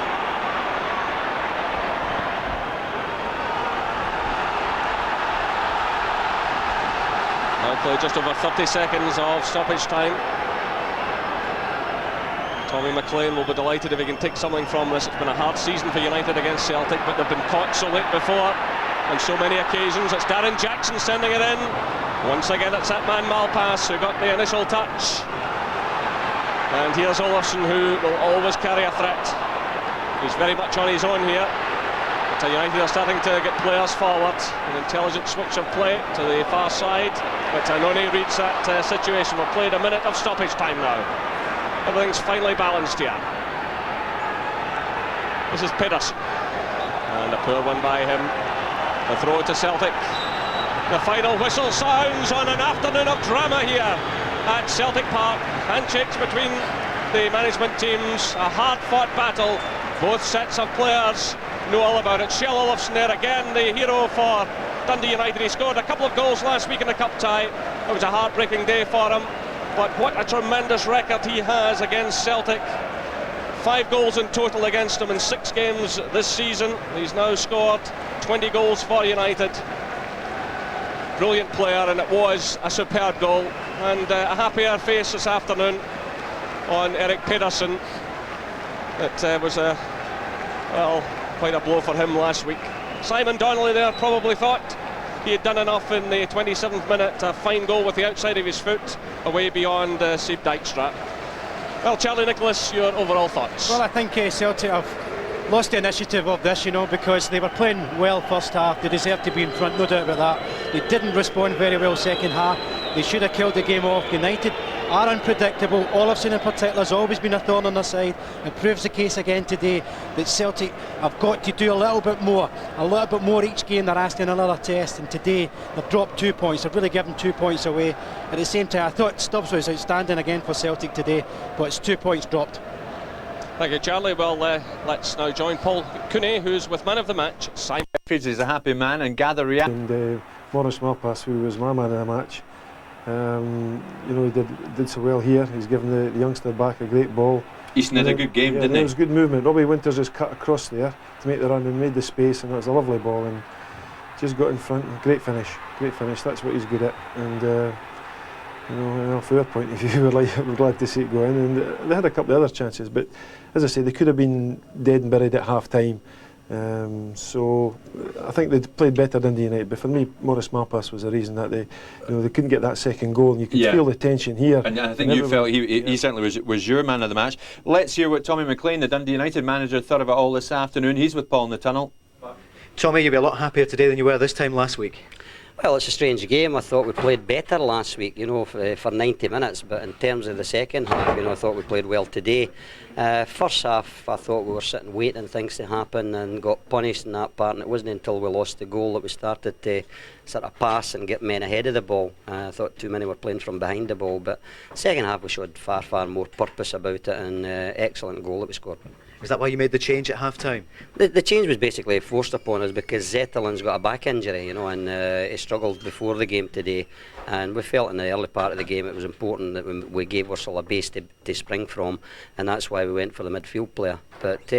D: Now play just over 30 seconds of stoppage time. Tommy McLean will be delighted if he can take something from this. It's been a hard season for United against Celtic, but they've been caught so late before on so many occasions. It's Darren Jackson sending it in. Once again it's that man Malpass who got the initial touch. And here's Olofsson, who will always carry a threat. He's very much on his own here. But United are starting to get players forward. An intelligent switch of play to the far side. But Noni reads that situation. We've played a minute of stoppage time now. Everything's finally balanced here. This is Pedersen. And a poor one by him. The throw to Celtic. The final whistle sounds on an afternoon of drama here at Celtic Park. Handshakes between the management teams, a hard-fought battle. Both sets of players know all about it. Kjell Olofsson there again, the hero for Dundee United. He scored a couple of goals last week in the cup tie. It was a heartbreaking day for him, but what a tremendous record he has against Celtic. 5 goals in total against him in 6 games this season. He's now scored 20 goals for United. Brilliant player, and it was a superb goal. And a happier face this afternoon on Erik Pedersen. It was quite a blow for him last week. Simon Donnelly there probably thought he had done enough in the 27th minute. A fine goal with the outside of his foot away beyond Sieb Dijkstra. Well, Charlie Nicholas, your overall thoughts?
F: Well, I think Celtic have lost the initiative of this, because they were playing well first half. They deserved to be in front, no doubt about that. They didn't respond very well second half. They should have killed the game off. United are unpredictable. Olofsson in particular has always been a thorn on their side. It proves the case again today that Celtic have got to do a little bit more each game. They're asked in another test, and today they've dropped 2 points. They've really given 2 points away. At the same time, I thought Stubbs was outstanding again for Celtic today, but it's 2 points dropped.
D: Thank you, Charlie. Well, let's now join Paul Cooney, who's with man of the match, Simon.
A: He's a happy man and gather reaction.
E: And Maurice Malpass, who was my man of the match, he did so well here. He's given the youngster back a great ball.
A: Easton had a good game, didn't he?
E: It was good movement. Robbie Winters just cut across there to make the run and made the space, and it was a lovely ball and just got in front. Great finish. That's what he's good at. And from our point of view, we're glad to see it go in. And they had a couple of other chances, but as I say, they could have been dead and buried at half time. So I think they played better than Dundee United, but for me, Maurice Malpass was the reason that they couldn't get that second goal, and you could feel the tension here.
A: And I think you felt he certainly was your man of the match. Let's hear what Tommy McLean, the Dundee United manager, thought of it all this afternoon. He's with Paul in the tunnel.
C: Tommy, you'll be a lot happier today than you were this time last week.
G: Well, it's a strange game. I thought we played better last week, for 90 minutes, but in terms of the second half, I thought we played well today. First half, I thought we were sitting waiting things to happen and got punished in that part, and it wasn't until we lost the goal that we started to sort of pass and get men ahead of the ball. I thought too many were playing from behind the ball, but second half we showed far more purpose about it, and excellent goal that we scored.
C: Is that why you made the change at half time?
G: The change was basically forced upon us because Zetterlund's got a back injury, and he struggled before the game today, and we felt in the early part of the game it was important that we gave Ursula a base to spring from, and that's why we went for the midfield player. But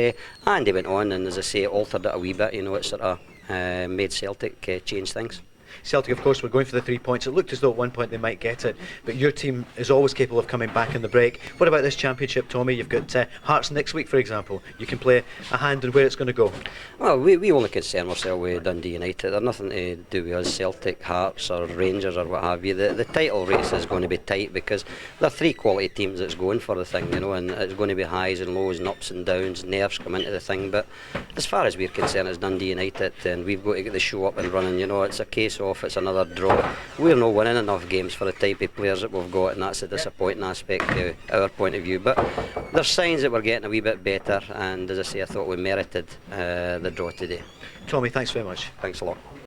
G: Andy went on, and as I say, altered it a wee bit. It sort of made Celtic change things.
C: Celtic, of course, were going for the 3 points. It looked as though at one point they might get it, but your team is always capable of coming back in the break. What about this championship, Tommy? You've got Hearts next week, for example. You can play a hand in where it's going to go.
G: Well, we only concern ourselves with Dundee United. There's nothing to do with us, Celtic, Hearts or Rangers or what have you. The title race is going to be tight because there are 3 quality teams that's going for the thing, and it's going to be highs and lows and ups and downs, nerves come into the thing. But as far as we're concerned, it's Dundee United, and we've got to get the show up and running. It's a case of it's another draw. We're not winning enough games for the type of players that we've got, and that's a disappointing aspect to our point of view. But there's signs that we're getting a wee bit better, and as I say, I thought we merited the draw today.
C: Tommy, thanks very much.
G: Thanks a lot.